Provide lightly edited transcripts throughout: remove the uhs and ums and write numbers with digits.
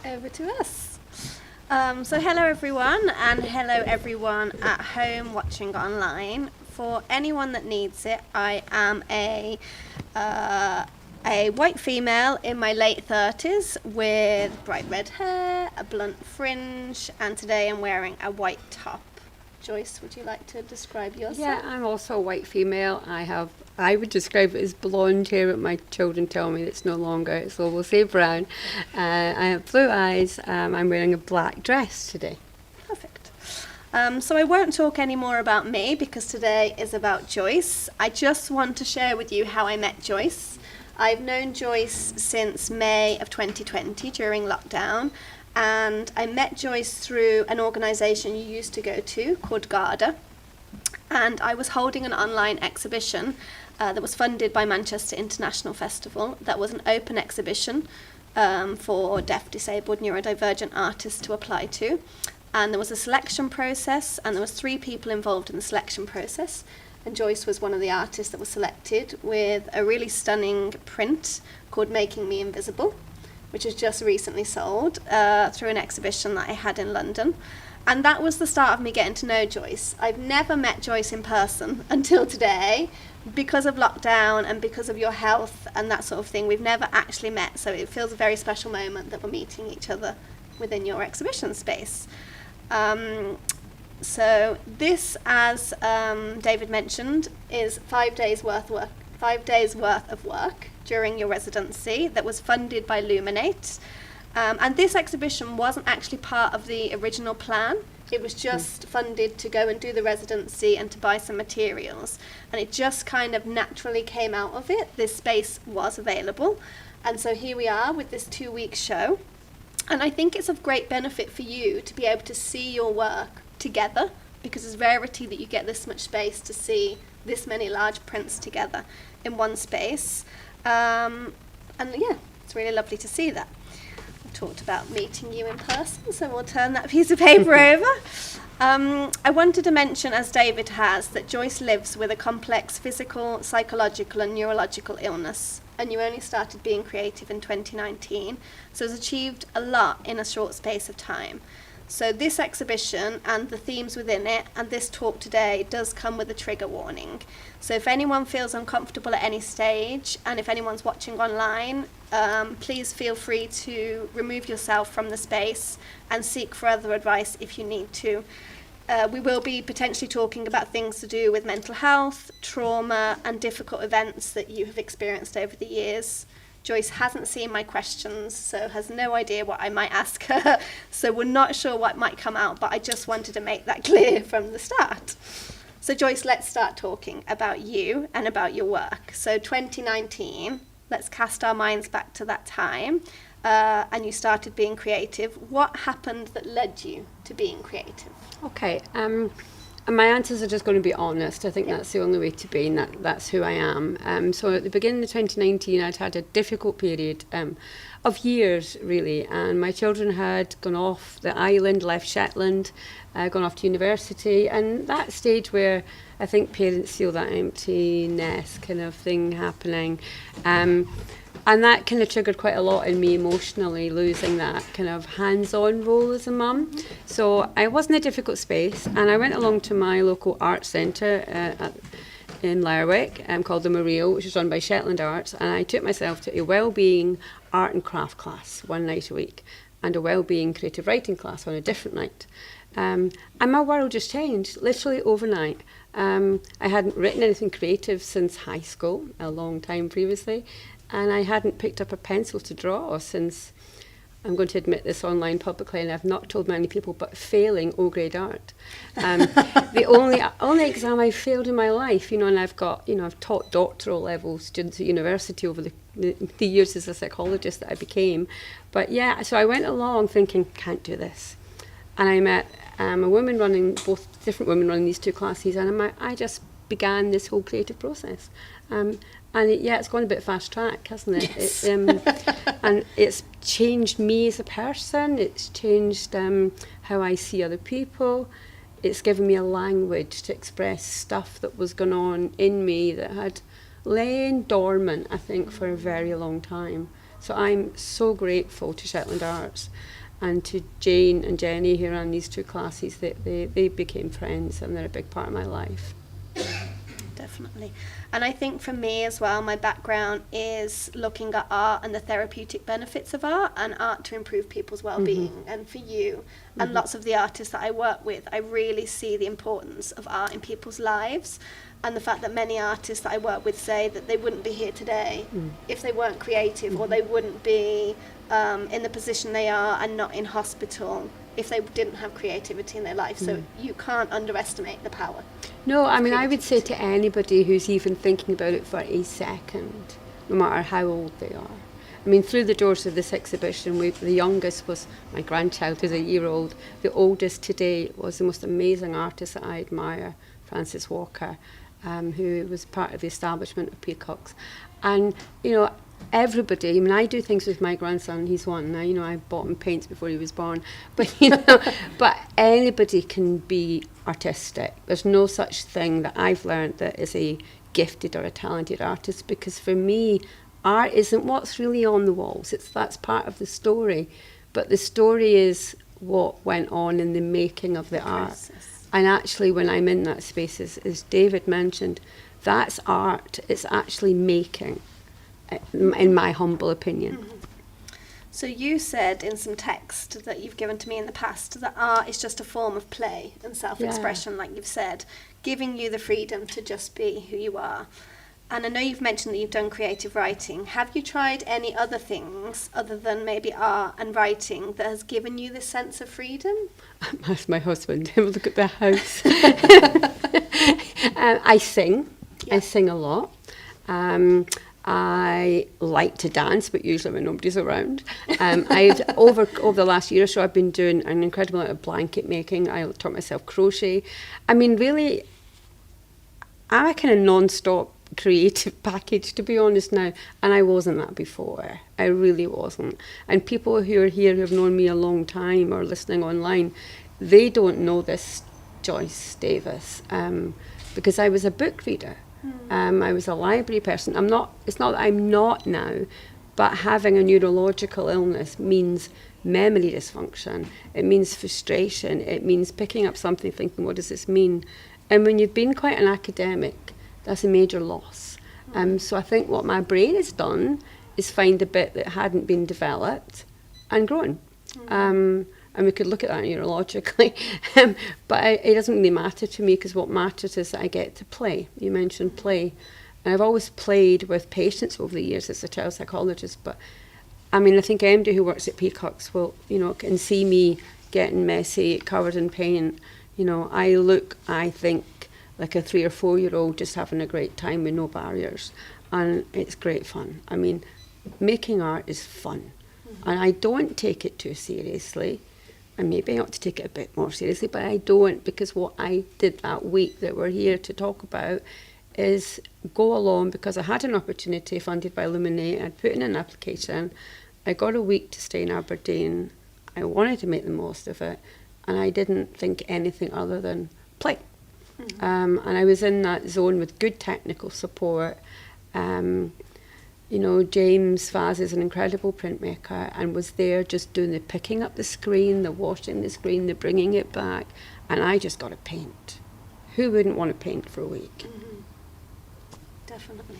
over to us. So hello everyone, and hello everyone at home watching online. For anyone that needs it, I am a white female in my late 30s with bright red hair, a blunt fringe, and today I'm wearing a white top. Joyce, would you like to describe yourself? Yeah, I'm also a white female. I would describe it as blonde hair, but my children tell me it's no longer, so we'll say brown. I have blue eyes. I'm wearing a black dress today. Perfect. So I won't talk any more about me because today is about Joyce. I just want to share with you how I met Joyce. I've known Joyce since May of 2020 during lockdown. And I met Joyce through an organisation you used to go to called Garda. And I was holding an online exhibition that was funded by Manchester International Festival. That was an open exhibition for deaf, disabled, neurodivergent artists to apply to. And there was a selection process, and there was 3 people involved in the selection process. And Joyce was one of the artists that was selected with a really stunning print called Making Me Invisible, which was just recently sold through an exhibition that I had in London. And that was the start of me getting to know Joyce. I've never met Joyce in person until today. Because of lockdown and because of your health and that sort of thing, we've never actually met. So it feels a very special moment that we're meeting each other within your exhibition space. So this, as David mentioned, is 5 days worth of work during your residency that was funded by Luminate. And this exhibition wasn't actually part of the original plan. It was just funded to go and do the residency and to buy some materials. And it just kind of naturally came out of it. This space was available. And so here we are with this 2-week show. And I think it's of great benefit for you to be able to see your work together, because it's rarity that you get this much space to see this many large prints together in one space. And yeah, it's really lovely to see that. I talked about meeting you in person, so we'll turn that piece of paper over. I wanted to mention, as David has, that Joyce lives with a complex physical, psychological and neurological illness, and you only started being creative in 2019, so has achieved a lot in a short space of time. So this exhibition and the themes within it and this talk today does come with a trigger warning. So if anyone feels uncomfortable at any stage, and if anyone's watching online, please feel free to remove yourself from the space and seek further advice if you need to. We will be potentially talking about things to do with mental health, trauma and difficult events that you have experienced over the years. Joyce hasn't seen my questions, so has no idea what I might ask her. So we're not sure what might come out, but I just wanted to make that clear from the start. So Joyce, let's start talking about you and about your work. So 2019, let's cast our minds back to that time, and you started being creative. What happened that led you to being creative? Okay, and my answers are just going to be honest. I think that's the only way to be, and that's who I am. So at the beginning of 2019, I'd had a difficult period of years, really, and my children had gone off the island, left Shetland, gone off to university, and that stage where I think parents feel that empty nest kind of thing happening. And that kind of triggered quite a lot in me emotionally, losing that kind of hands-on role as a mum. So I was in a difficult space, and I went along to my local arts centre in Lerwick called the Memorial, which is run by Shetland Arts, and I took myself to a wellbeing art and craft class one night a week and a wellbeing creative writing class on a different night. And my world just changed, literally overnight. I hadn't written anything creative since high school, a long time previously. And I hadn't picked up a pencil to draw since, I'm going to admit this online publicly, and I've not told many people, but failing O-grade art. The only exam I failed in my life, and I've taught doctoral level students at university over the years as a psychologist that I became. But yeah, so I went along thinking, can't do this. And I met different women running these 2 classes, and I just began this whole creative process. And it's gone a bit fast track, hasn't it? Yes. And it's changed me as a person. It's changed how I see other people. It's given me a language to express stuff that was going on in me that had lain dormant, I think, for a very long time. So I'm so grateful to Shetland Arts and to Jane and Jenny who ran these 2 classes. That they became friends and they're a big part of my life. Definitely. And I think for me as well, my background is looking at art and the therapeutic benefits of art and art to improve people's well-being. And for you and lots of the artists that I work with, I really see the importance of art in people's lives, and the fact that many artists that I work with say that they wouldn't be here today if they weren't creative, or they wouldn't be in the position they are and not in hospital if they didn't have creativity in their life. So you can't underestimate the power. No, I mean, I would say to anybody who's even thinking about it for a second, no matter how old they are. I mean, through the doors of this exhibition, the youngest was my grandchild, who's a year-old. The oldest today was the most amazing artist that I admire, Francis Walker, who was part of the establishment of Peacocks. And, you know, everybody, I mean, I do things with my grandson, he's 1 now, you know, I bought him paints before he was born, but, you know, but anybody can be artistic. There's no such thing that I've learned that is a gifted or a talented artist, because for me, art isn't what's really on the walls, that's part of the story, but the story is what went on in the making of the art. And actually, when I'm in that space, as David mentioned, that's art, it's actually making, in my humble opinion. So you said in some text that you've given to me in the past that art is just a form of play and self-expression, like you've said, giving you the freedom to just be who you are. And I know you've mentioned that you've done creative writing. Have you tried any other things other than maybe art and writing that has given you this sense of freedom? That's my husband. Look at the house. I sing. Yeah. I sing a lot. I like to dance, but usually when nobody's around. Over the last year or so, I've been doing an incredible amount of blanket making. I taught myself crochet. I mean, really, I'm a kind of non-stop creative package, to be honest now, and I wasn't that before. I really wasn't. And people who are here who have known me a long time or listening online, they don't know this Joyce Davies, because I was a book reader. I was a library person. It's not that I'm not now, but having a neurological illness means memory dysfunction. It means frustration. It means picking up something thinking, what does this mean? And when you've been quite an academic, that's a major loss. So I think what my brain has done is find a bit that hadn't been developed and grown. And we could look at that neurologically, but it doesn't really matter to me, because what matters is that I get to play. You mentioned play, and I've always played with patients over the years as a child psychologist. But I mean, I think anybody who works at Peacocks will, you know, can see me getting messy, covered in paint. You know, I think like a 3 or 4 year old just having a great time with no barriers, and it's great fun. I mean, making art is fun, and I don't take it too seriously. And maybe I ought to take it a bit more seriously, but I don't, because what I did that week that we're here to talk about is go along because I had an opportunity funded by Illuminate. I'd put in an application. I got a week to stay in Aberdeen. I wanted to make the most of it, and I didn't think anything other than play. And I was in that zone with good technical support. You know, James Vaz is an incredible printmaker and was there just doing the picking up the screen, the washing the screen, the bringing it back, and I just got to paint. Who wouldn't want to paint for a week? Definitely.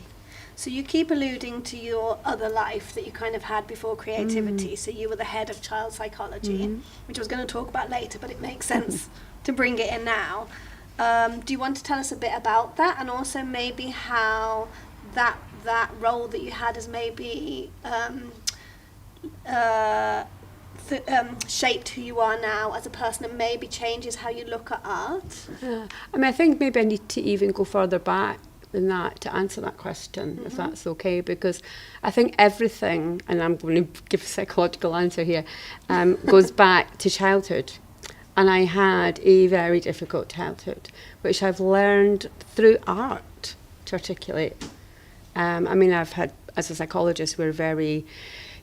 So you keep alluding to your other life that you kind of had before creativity. So you were the head of child psychology, which I was going to talk about later, but it makes sense to bring it in now. Do you want to tell us a bit about that, and also maybe how that role that you had has maybe shaped who you are now as a person, and maybe changes how you look at art? I mean, I think maybe I need to even go further back than that to answer that question, if that's okay, because I think everything, and I'm going to give a psychological answer here, goes back to childhood. And I had a very difficult childhood, which I've learned through art to articulate. I mean, I've had, as a psychologist, we're very,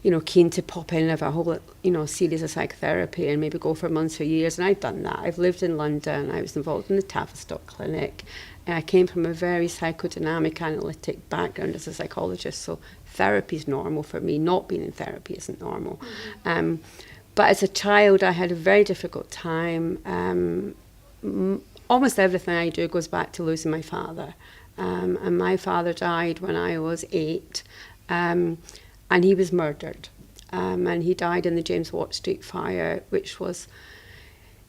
you know, keen to pop in and have a whole, you know, series of psychotherapy and maybe go for months or years. And I've done that. I've lived in London. I was involved in the Tavistock Clinic. And I came from a very psychodynamic, analytic background as a psychologist. So therapy's normal for me. Not being in therapy isn't normal. But as a child, I had a very difficult time. Almost everything I do goes back to losing my father. And my father died when I was 8, and he was murdered. And he died in the James Watt Street fire, which was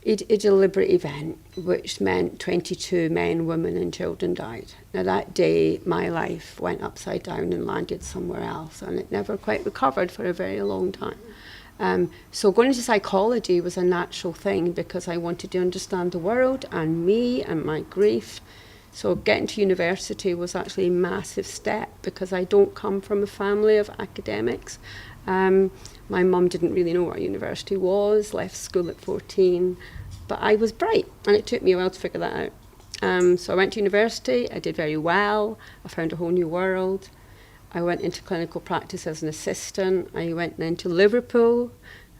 a deliberate event, which meant 22 men, women and children died. Now that day, my life went upside down and landed somewhere else, and it never quite recovered for a very long time. So going into psychology was a natural thing because I wanted to understand the world and me and my grief. So getting to university was actually a massive step because I don't come from a family of academics. My mum didn't really know what university was, left school at 14, but I was bright and it took me a while to figure that out. So I went to university, I did very well, I found a whole new world. I went into clinical practice as an assistant. I went then to Liverpool,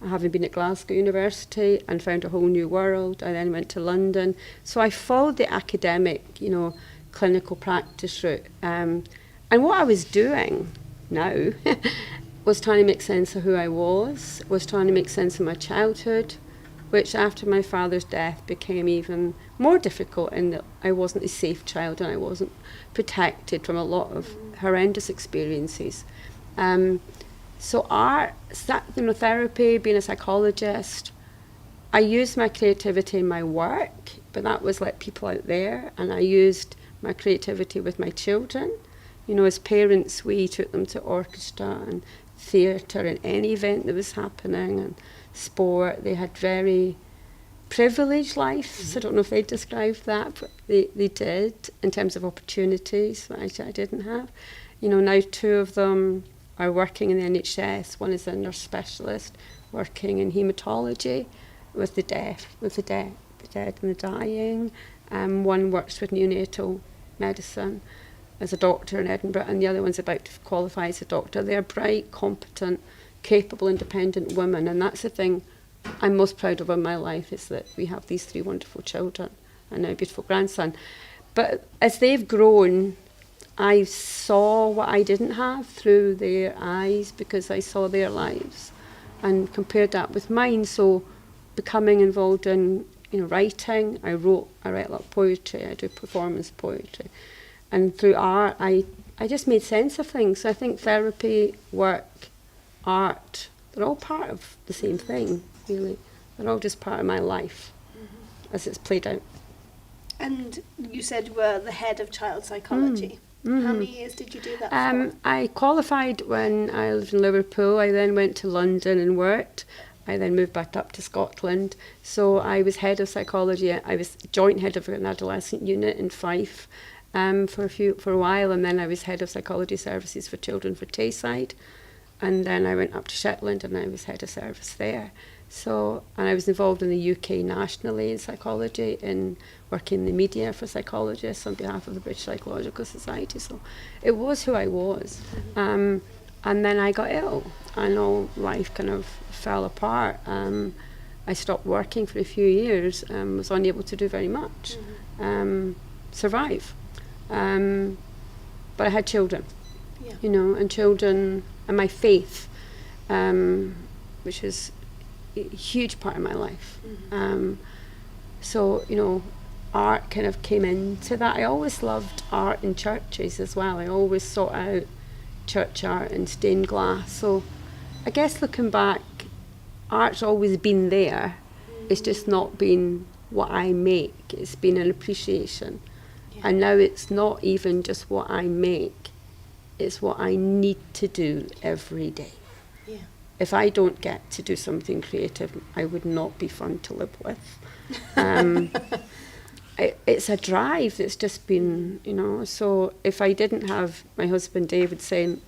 having been at Glasgow University, and found a whole new world. I then went to London. So I followed the academic, clinical practice route. And what I was doing now was trying to make sense of who I was trying to make sense of my childhood, which after my father's death became even more difficult in that I wasn't a safe child and I wasn't protected from a lot of horrendous experiences. So art, therapy, being a psychologist, I used my creativity in my work, but that was like people out there, and I used my creativity with my children. As parents, we took them to orchestra and theatre and any event that was happening, and sport. They had very privileged lives. I don't know if they described that, but they did in terms of opportunities that I didn't have. Now 2 of them are working in the NHS. One is a nurse specialist working in haematology with the dead and the dying. One works with neonatal medicine as a doctor in Edinburgh, and the other one's about to qualify as a doctor. They're bright, competent, capable, independent women, and that's the thing I'm most proud of in my life, is that we have these 3 wonderful children and now a beautiful grandson. But as they've grown, I saw what I didn't have through their eyes because I saw their lives and compared that with mine. So becoming involved in writing, I write a lot of poetry, I do performance poetry. And through art, I just made sense of things. So I think therapy, work, art, they're all part of the same thing, really. They're all just part of my life as it's played out. And you said you were the head of child psychology. How many years did you do that for? I qualified when I lived in Liverpool. I then went to London and worked. I then moved back up to Scotland. So I was head of psychology. I was joint head of an adolescent unit in Fife for a while, and then I was head of psychology services for children for Tayside. And then I went up to Shetland and I was head of service there. So, and I was involved in the UK nationally in psychology, in working in the media for psychologists on behalf of the British Psychological Society. So it was who I was. And then I got ill and all life kind of fell apart. I stopped working for a few years, was unable to do very much, survive. But I had children, and children and my faith, which is a huge part of my life. So, art kind of came into that. I always loved art in churches as well. I always sought out church art and stained glass. So I guess looking back, art's always been there. It's just not been what I make. It's been an appreciation. And now it's not even just what I make. It's what I need to do every day. If I don't get to do something creative, I would not be fun to live with. It's a drive that's just been, so if I didn't have my husband David saying,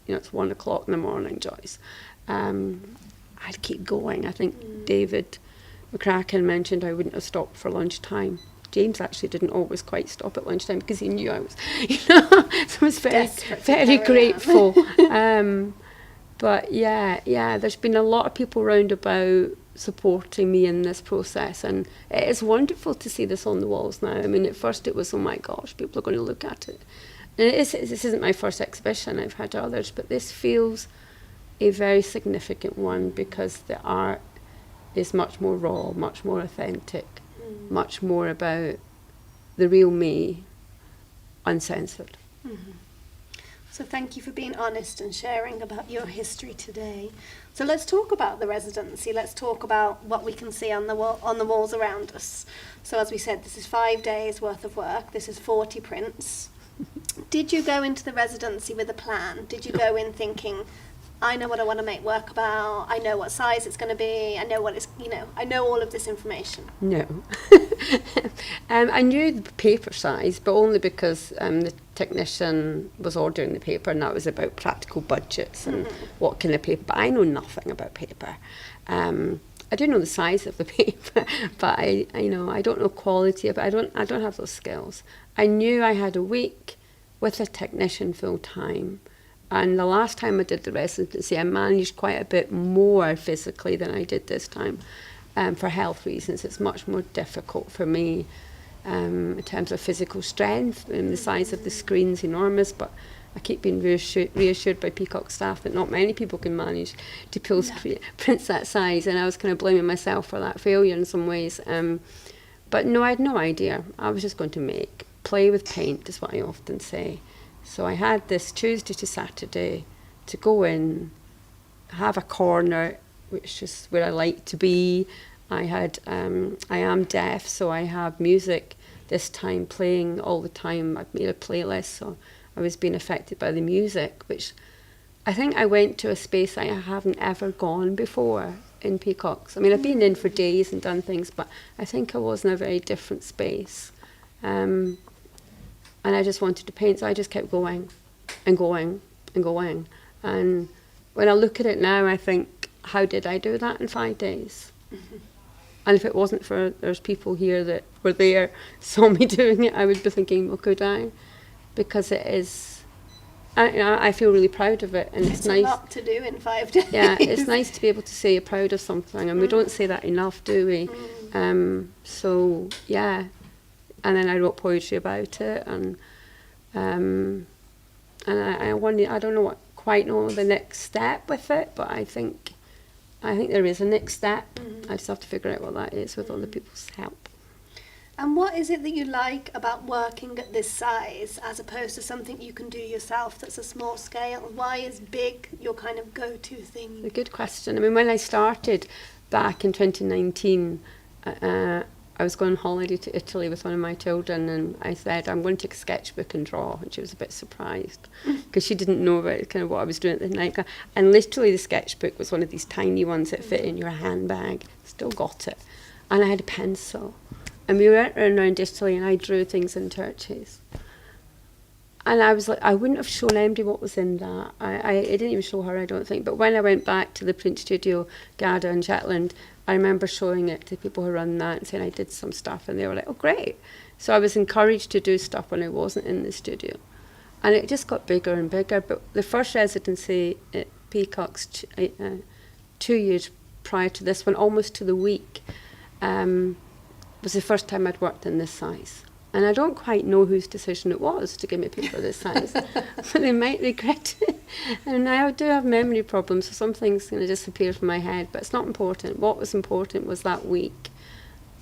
it's 1 o'clock in the morning, Joyce, I'd keep going. I think David McCracken mentioned I wouldn't have stopped for lunchtime. James actually didn't always quite stop at lunchtime because he knew I was, so I was very grateful. But there's been a lot of people round about supporting me in this process, and it is wonderful to see this on the walls now. I mean, at first it was, oh my gosh, people are going to look at it this isn't my first exhibition, I've had others, but this feels a very significant one because the art is much more raw, much more authentic, much more about the real me, uncensored. Mm-hmm. So thank you for being honest and sharing about your history today. So let's talk about the residency. Let's talk about what we can see on the walls around us. So as we said, this is 5 days worth of work. This is 40 prints. Did you go into the residency with a plan? Did you go in thinking, I know what I want to make work about, I know what size it's going to be, I know what it's, I know all of this information? No. I knew the paper size, but only because the technician was ordering the paper, and that was about practical budgets and what kind of paper. But I know nothing about paper. I do know the size of the paper, but I don't know quality of it. I don't have those skills. I knew I had a week with a technician full time. And the last time I did the residency, I managed quite a bit more physically than I did this time. For health reasons, it's much more difficult for me in terms of physical strength, and the size of the screen's enormous, but I keep being reassured by Peacock staff that not many people can manage to pull prints that size, and I was kind of blaming myself for that failure in some ways. But no, I had no idea. I was just going to play with paint, is what I often say. So I had this Tuesday to Saturday to go in, have a corner, which is where I like to be. I am deaf, so I have music this time playing all the time. I've made a playlist, so I was being affected by the music, which I think I went to a space I haven't ever gone before in Peacocks. I mean, I've been in for days and done things, but I think I was in a very different space. And I just wanted to paint, so I just kept going and going and going. And when I look at it now, I think, how did I do that in 5 days? Mm-hmm. And if it wasn't for there's people here that were there, saw me doing it, I would be thinking, well, could I? Because it is, I feel really proud of it. And it's nice. It's a lot to do in 5 days. Yeah, it's nice to be able to say you're proud of something, and we don't say that enough, do we? So, yeah. And then I wrote poetry about it, and I wonder, I don't quite know the next step with it, but I think there is a next step. I just have to figure out what that is with other people's help. And what is it that you like about working at this size as opposed to something you can do yourself that's a small scale? Why is big your kind of go-to thing? A good question. I mean, when I started back in 2019, I was going on holiday to Italy with one of my children, and I said, I'm going to take a sketchbook and draw, and she was a bit surprised because she didn't know about kind of what I was doing at the night. And literally the sketchbook was one of these tiny ones that fit in your handbag. Still got it. And I had a pencil. And we went around Italy, and I drew things in churches. And I was like, I wouldn't have shown anybody what was in that. I didn't even show her, I don't think. But when I went back to the print studio, Garda in Shetland, I remember showing it to people who run that and saying I did some stuff, and they were like, oh, great. So I was encouraged to do stuff when I wasn't in the studio. And it just got bigger and bigger. But the first residency at Peacock's 2 years prior to this one, almost to the week, was the first time I'd worked in this size. And I don't quite know whose decision it was to give me paper this size, but they might regret it. And I do have memory problems, so some things going to disappear from my head, but it's not important. What was important was that week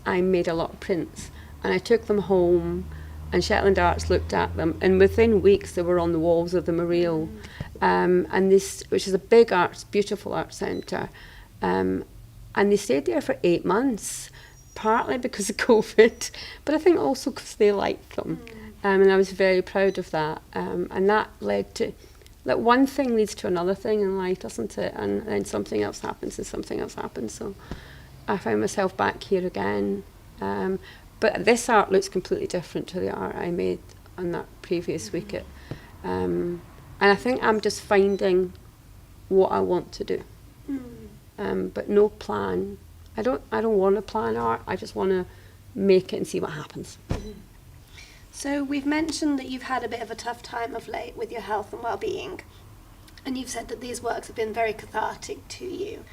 I made a lot of prints, and I took them home, and Shetland Arts looked at them, and within weeks they were on the walls of the Memorial, and this, which is a big beautiful art centre, and they stayed there for 8 months. Partly because of COVID, but I think also because they liked them. And I was very proud of that. And that led to, like, one thing leads to another thing in life, doesn't it? And then something else happens and something else happens. So I found myself back here again. But this art looks completely different to the art I made on that previous week. And I think I'm just finding what I want to do. But no plan. I don't want to plan art. I just want to make it and see what happens. So we've mentioned that you've had a bit of a tough time of late with your health and well-being, and you've said that these works have been very cathartic to you.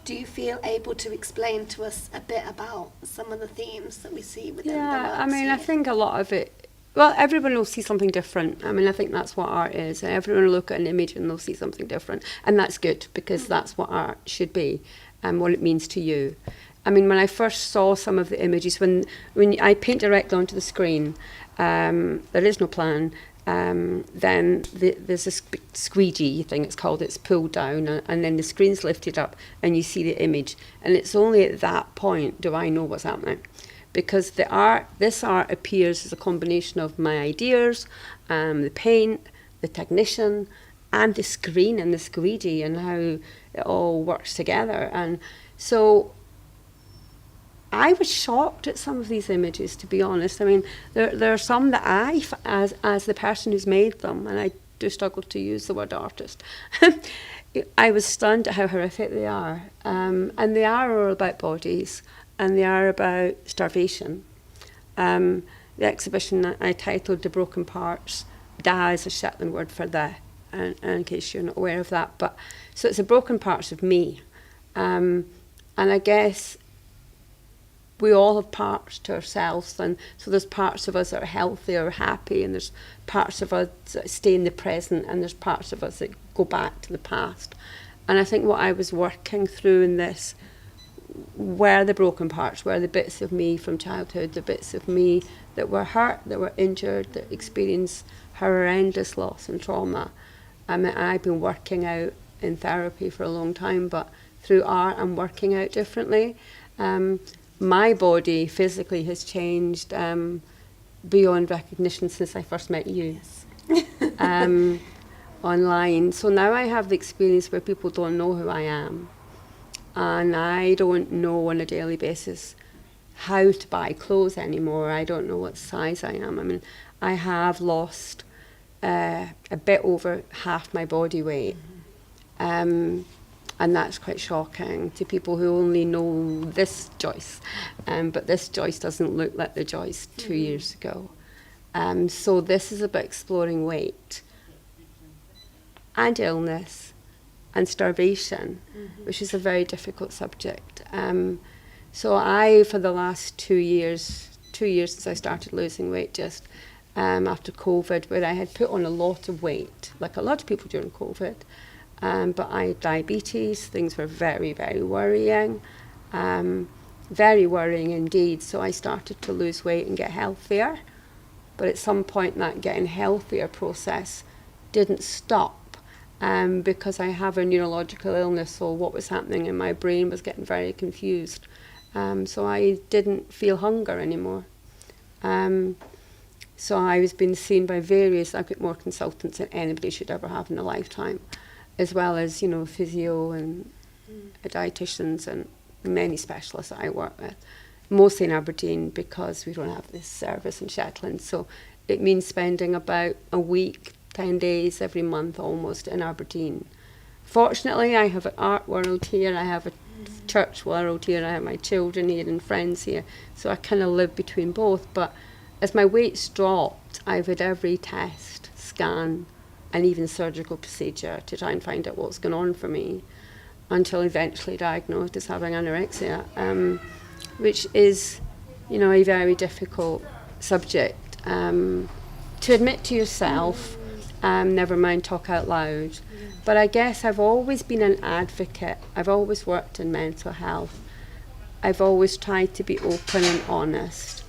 Do you feel able to explain to us a bit about some of the themes that we see within the works? Yeah, I mean, I think a lot of it Well, everyone will see something different. I mean, I think that's what art is. Everyone will look at an image and they'll see something different. And that's good, because that's what art should be and what it means to you. I mean, when I first saw some of the images, when I paint directly onto the screen, there is no plan. Then there's a squeegee thing, it's called, it's pulled down, and then the screen's lifted up and you see the image. And it's only at that point do I know what's happening. Because this art appears as a combination of my ideas, the paint, the technician, and the screen and the squeegee, and how it all works together. And so I was shocked at some of these images, to be honest. I mean, there are some that as the person who's made them, and I do struggle to use the word artist, I was stunned at how horrific they are. And they are all about bodies. And they are about starvation. The exhibition I titled The Broken Parts. Da is a Shetland word for the, and in case you're not aware of that. But so it's the broken parts of me. And I guess we all have parts to ourselves. And so there's parts of us that are healthy or happy, and there's parts of us that stay in the present, and there's parts of us that go back to the past. And I think what I was working through in this were the broken parts, were the bits of me from childhood, the bits of me that were hurt, that were injured, that experienced horrendous loss and trauma. I mean, I've been working out in therapy for a long time, but through art I'm working out differently. My body physically has changed beyond recognition since I first met you. Yes. Online. So now I have the experience where people don't know who I am. And I don't know on a daily basis how to buy clothes anymore. I don't know what size I am. I mean, I have lost a bit over half my body weight. And that's quite shocking to people who only know this Joyce. But this Joyce doesn't look like the Joyce 2 years ago. So this is about exploring weight and illness and starvation, which is a very difficult subject. So I, for the last 2 years since I started losing weight, just after COVID, where I had put on a lot of weight, like a lot of people during COVID, but I had diabetes, things were very, very worrying, very worrying indeed. So I started to lose weight and get healthier, but at some point that getting healthier process didn't stop. Because I have a neurological illness, so what was happening in my brain was getting very confused. So I didn't feel hunger anymore. So I was being seen by I've got more consultants than anybody should ever have in a lifetime, as well as, physio and dietitians and many specialists that I work with, mostly in Aberdeen because we don't have this service in Shetland. So it means spending about a week, 10 days every month almost in Aberdeen. Fortunately, I have an art world here, I have a church world here, I have my children here and friends here, so I kind of live between both. But as my weight's dropped, I've had every test, scan, and even surgical procedure to try and find out what's going on for me, until eventually diagnosed as having anorexia, which is, a very difficult subject to admit to yourself. Never mind talk out loud. But I guess I've always been an advocate. I've always worked in mental health. I've always tried to be open and honest.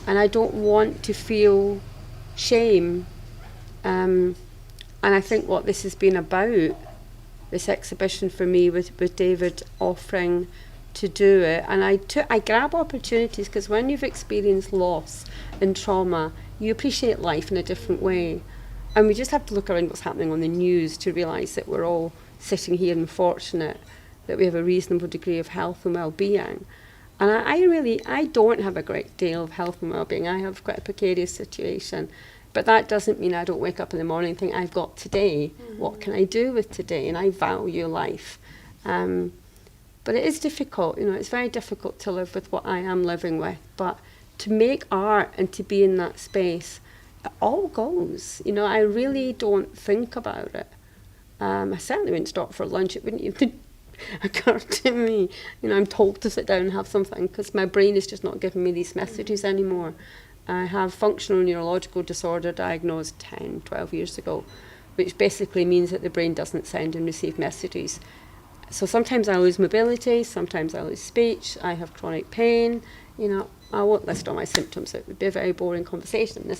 And I don't want to feel shame. And I think what this has been about, this exhibition for me, with David offering to do it. And I grab opportunities, because when you've experienced loss and trauma, you appreciate life in a different way. And we just have to look around what's happening on the news to realise that we're all sitting here and fortunate that we have a reasonable degree of health and well-being. And I don't have a great deal of health and well-being. I have quite a precarious situation. But that doesn't mean I don't wake up in the morning and think, I've got today. What can I do with today? And I value life. But it is difficult. It's very difficult to live with what I am living with. But to make art and to be in that space, it all goes. I really don't think about it. I certainly wouldn't stop for lunch. It wouldn't even occur to me. I'm told to sit down and have something because my brain is just not giving me these messages anymore. I have functional neurological disorder diagnosed 10, 12 years ago, which basically means that the brain doesn't send and receive messages. So sometimes I lose mobility, sometimes I lose speech, I have chronic pain. I won't list all my symptoms, it would be a very boring conversation.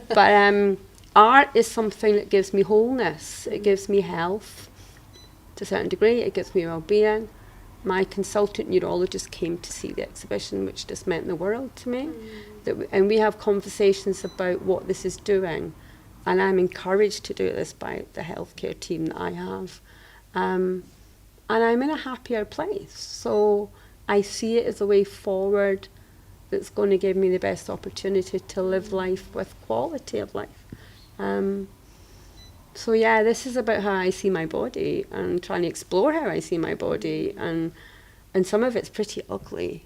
But art is something that gives me wholeness, it gives me health to a certain degree, it gives me well-being. My consultant neurologist came to see the exhibition, which just meant the world to me. And we have conversations about what this is doing, and I'm encouraged to do this by the healthcare team that I have. And I'm in a happier place. So I see it as a way forward that's going to give me the best opportunity to live life with quality of life. So yeah, this is about how I see my body and trying to explore how I see my body, and some of it's pretty ugly.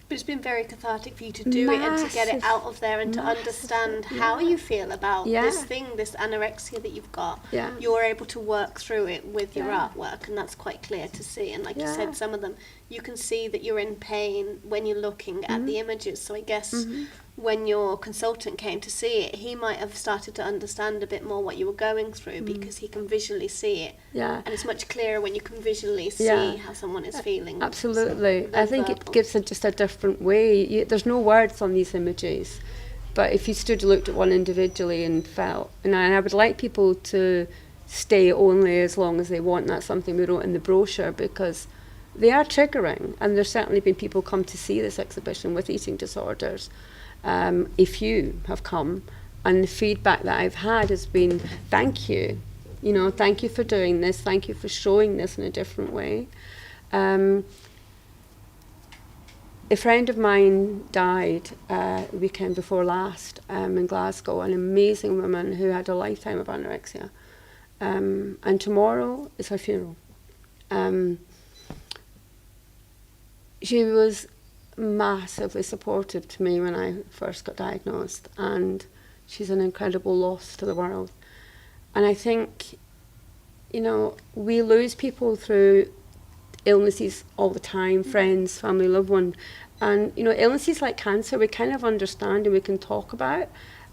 But it's been very cathartic for you to do it and to get it out of there and to understand how you feel about this thing, this anorexia that you've got. Yeah. You're able to work through it with your artwork, and that's quite clear to see. And like you said, some of them, you can see that you're in pain when you're looking at the images. So I guess when your consultant came to see it, he might have started to understand a bit more what you were going through because he can visually see it. Yeah. And it's much clearer when you can visually see how someone is feeling. Absolutely. So, I think it gives just a different way. There's no words on these images, but if you looked at one individually and felt, and I would like people to stay only as long as they want. That's something we wrote in the brochure, because they are triggering, and there's certainly been people come to see this exhibition with eating disorders. If you have come, and the feedback that I've had has been, thank you, thank you for doing this, thank you for showing this in a different way. A friend of mine died the weekend before last in Glasgow, an amazing woman who had a lifetime of anorexia. And tomorrow is her funeral. She was massively supportive to me when I first got diagnosed, and she's an incredible loss to the world. And I think, we lose people through illnesses all the time, friends, family, loved one. And, illnesses like cancer, we kind of understand and we can talk about,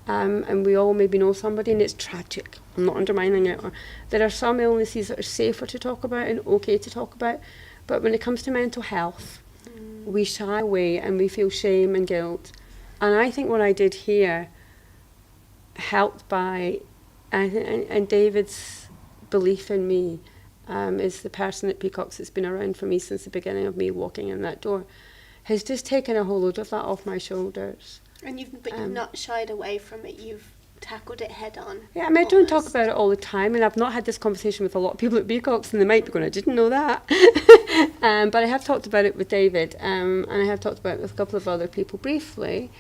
and we all maybe know somebody, and it's tragic. I'm not undermining it. There are some illnesses that are safer to talk about and okay to talk about, but when it comes to mental health, we shy away and we feel shame and guilt. And I think what I did here, helped by, and David's belief in me, is the person at Peacock's that's been around for me since the beginning of me walking in that door, has just taken a whole load of that off my shoulders. And you've not shied away from it, you've tackled it head on. Yeah, I don't talk about it all the time, and I've not had this conversation with a lot of people at Peacock's, and they might be going, I didn't know that. But I have talked about it with David, and I have talked about it with a couple of other people briefly.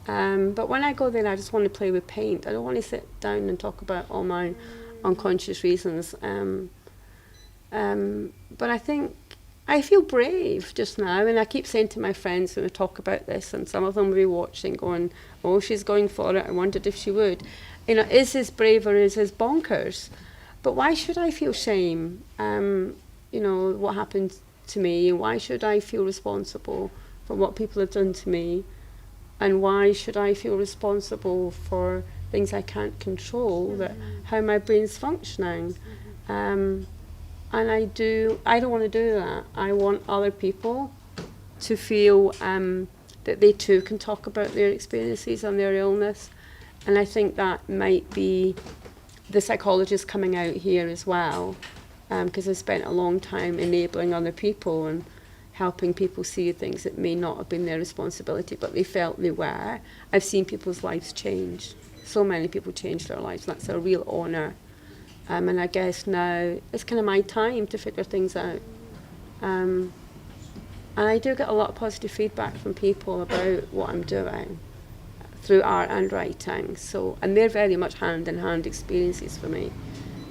But when I go there, I just want to play with paint. I don't want to sit down and talk about all my unconscious reasons. But I think I feel brave just now, and I keep saying to my friends when I talk about this, and some of them will be watching going, oh, she's going for it, I wondered if she would. Is this brave or is this bonkers? But why should I feel shame? What happened to me, and why should I feel responsible for what people have done to me? And why should I feel responsible for things I can't control, how my brain's functioning? And I don't want to do that. I want other people to feel that they too can talk about their experiences and their illness. And I think that might be the psychologist coming out here as well, because I spent a long time enabling other people and helping people see things that may not have been their responsibility, but they felt they were. I've seen people's lives change. So many people change their lives. That's a real honour. And I guess now it's kind of my time to figure things out. And I do get a lot of positive feedback from people about what I'm doing through art and writing. So, and they're very much hand-in-hand experiences for me.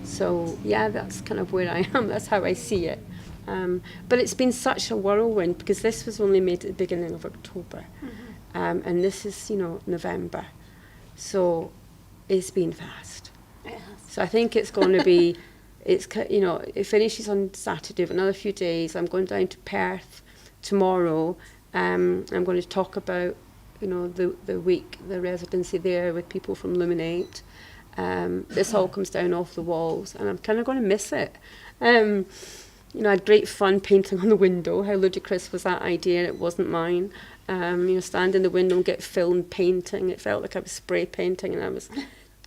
So yeah, that's kind of where I am. That's how I see it. But it's been such a whirlwind, because this was only made at the beginning of October. And this is, November. So it's been fast. Yes. So I think it's going to be, it finishes on Saturday, but another few days. I'm going down to Perth tomorrow I'm going to talk about, the week, the residency there with people from Luminate. This all comes down off the walls, and I'm kind of going to miss it. I had great fun painting on the window. How ludicrous was that idea? It wasn't mine. Stand in the window and get filmed painting. It felt like I was spray painting, and I was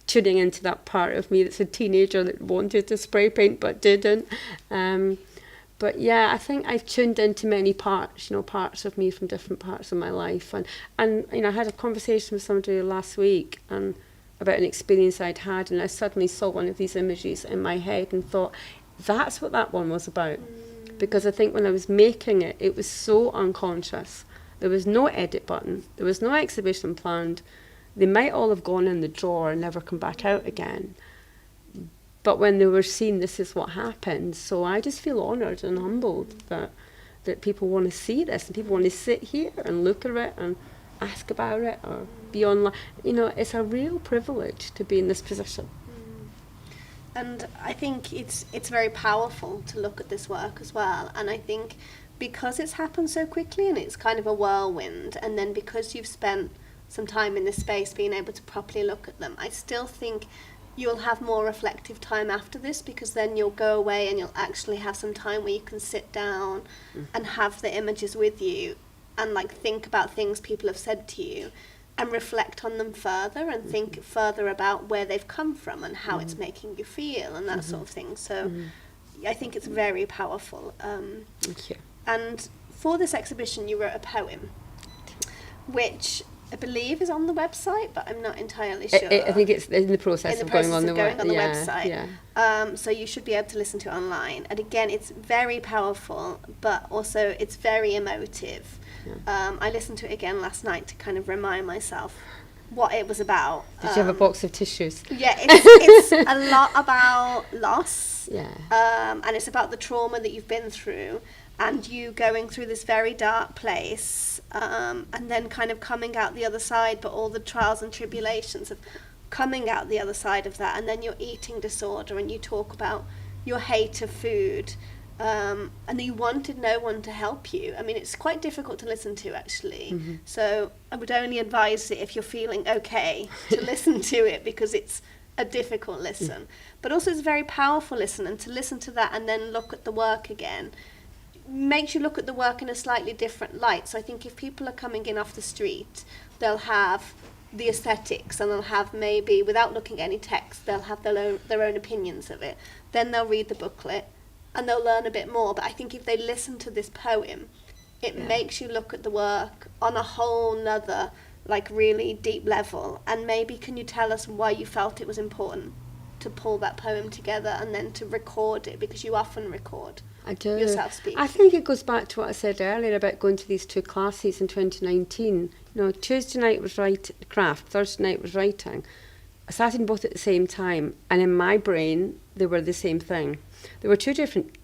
tuning into that part of me that's a teenager that wanted to spray paint but didn't. But yeah, I think I've tuned into many parts, parts of me from different parts of my life. And I had a conversation with somebody last week and about an experience I'd had, and I suddenly saw one of these images in my head and thought, that's what that one was about. Because I think when I was making it, it was so unconscious. There was no edit button. There was no exhibition planned. They might all have gone in the drawer and never come back out again. But when they were seen, this is what happened. So I just feel honoured and humbled that people want to see this, and people want to sit here and look at it and ask about it or be online. It's a real privilege to be in this position. And I think it's very powerful to look at this work as well. And I think because it's happened so quickly and it's kind of a whirlwind, and then because you've spent some time in this space being able to properly look at them, I still think you'll have more reflective time after this, because then you'll go away and you'll actually have some time where you can sit down and have the images with you and think about things people have said to you and reflect on them further and think further about where they've come from and how it's making you feel and that sort of thing. So I think it's very powerful. Thank you. And for this exhibition you wrote a poem, which I believe is on the website, but I'm not entirely sure. I think it's in the process of going on the website. Yeah. So you should be able to listen to it online. And again, it's very powerful, but also it's very emotive. Yeah. I listened to it again last night to kind of remind myself what it was about. Did you have a box of tissues? Yeah, it's a lot about loss. Yeah. And it's about the trauma that you've been through, and you going through this very dark place, and then kind of coming out the other side, but all the trials and tribulations of coming out the other side of that, and then your eating disorder, and you talk about your hate of food, and you wanted no one to help you. I mean, it's quite difficult to listen to, actually. So I would only advise it if you're feeling okay to listen to it, because it's a difficult listen. But also it's a very powerful listen, and to listen to that and then look at the work again makes you look at the work in a slightly different light. So I think if people are coming in off the street, they'll have the aesthetics, and they'll have, maybe without looking at any text, they'll have their own opinions of it. Then they'll read the booklet and they'll learn a bit more. But I think if they listen to this poem, it makes you look at the work on a whole nother, really deep level. And maybe can you tell us why you felt it was important to pull that poem together and then to record it, because you often record yourself speak? I think it goes back to what I said earlier about going to these two classes in 2019. Tuesday night was craft, Thursday night was writing. I sat in both at the same time, and in my brain they were the same thing. There were two different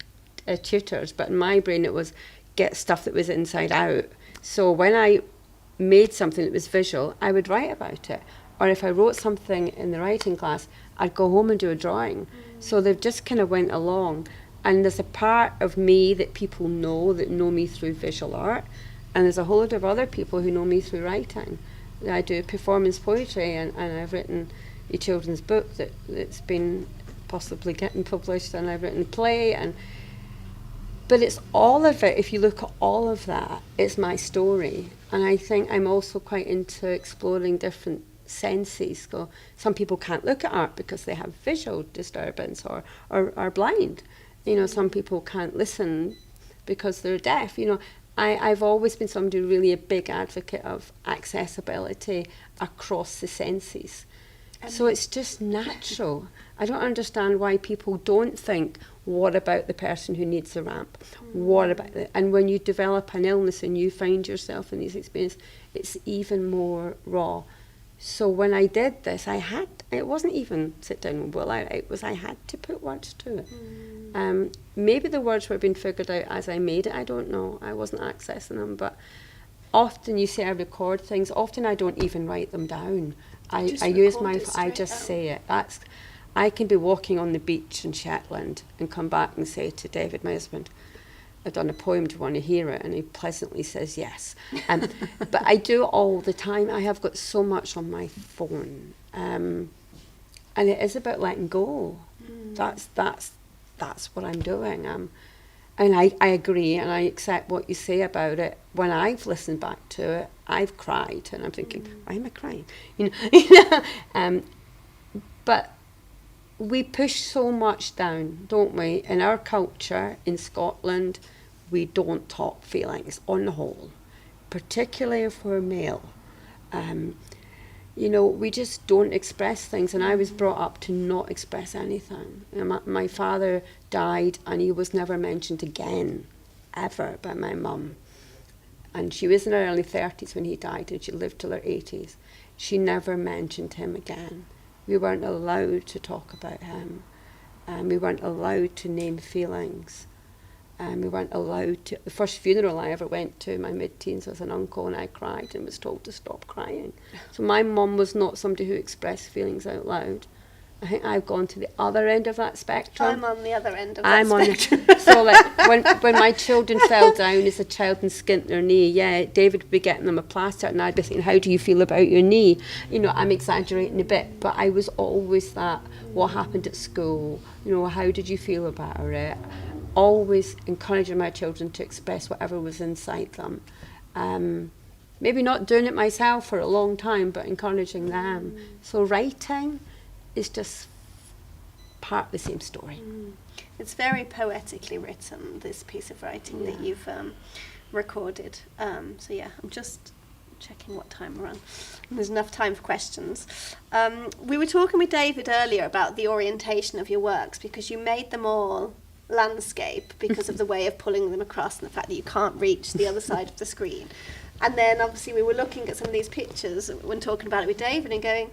tutors, but in my brain it was get stuff that was inside out. So when I made something that was visual, I would write about it. Or if I wrote something in the writing class, I'd go home and do a drawing. So they've just kind of went along. And there's a part of me that people know, that know me through visual art. And there's a whole lot of other people who know me through writing. I do performance poetry, and I've written a children's book that's been possibly getting published, and I've written a play. But it's all of it. If you look at all of that, it's my story. And I think I'm also quite into exploring different senses. So some people can't look at art because they have visual disturbance or are blind. Some people can't listen because they're deaf. I've always been somebody really a big advocate of accessibility across the senses. So it's just natural. I don't understand why people don't think, what about the person who needs a ramp? What about and when you develop an illness and you find yourself in these experiences, it's even more raw. So when I did this, it wasn't even sit down and will out, I had to put words to it. Maybe the words were being figured out as I made it, I don't know. I wasn't accessing them, but often you say I record things, often I don't even write them down. I just say it. I can be walking on the beach in Shetland and come back and say to David, my husband, I've done a poem, do you want to hear it? And he pleasantly says yes. But I do it all the time. I have got so much on my phone. And it is about letting go. That's what I'm doing. And I agree, and I accept what you say about it. When I've listened back to it, I've cried, and I'm thinking, why am I crying? But we push so much down, don't we? In our culture, in Scotland, we don't talk feelings on the whole, particularly if we're male. We just don't express things, and I was brought up to not express anything. My father died, and he was never mentioned again, ever, by my mum. And she was in her early 30s when he died, and she lived till her 80s. She never mentioned him again. We weren't allowed to talk about him. We weren't allowed to name feelings. We weren't allowed to. The first funeral I ever went to in my mid-teens was an uncle, and I cried and was told to stop crying. So my mum was not somebody who expressed feelings out loud. I think I've gone to the other end of that spectrum. I'm on the other end of that spectrum. So like when my children fell down as a child and skinned their knee, David would be getting them a plaster, and I'd be thinking, how do you feel about your knee? I'm exaggerating a bit, but I was always that, what happened at school? How did you feel about it? Always encouraging my children to express whatever was inside them. Maybe not doing it myself for a long time, but encouraging them. So writing is just part of the same story. It's very poetically written, this piece of writing that you've recorded. I'm just checking what time we're on. There's enough time for questions. We were talking with David earlier about the orientation of your works, because you made them all landscape because of the way of pulling them across and the fact that you can't reach the other side of the screen. And then obviously we were looking at some of these pictures when talking about it with David and going,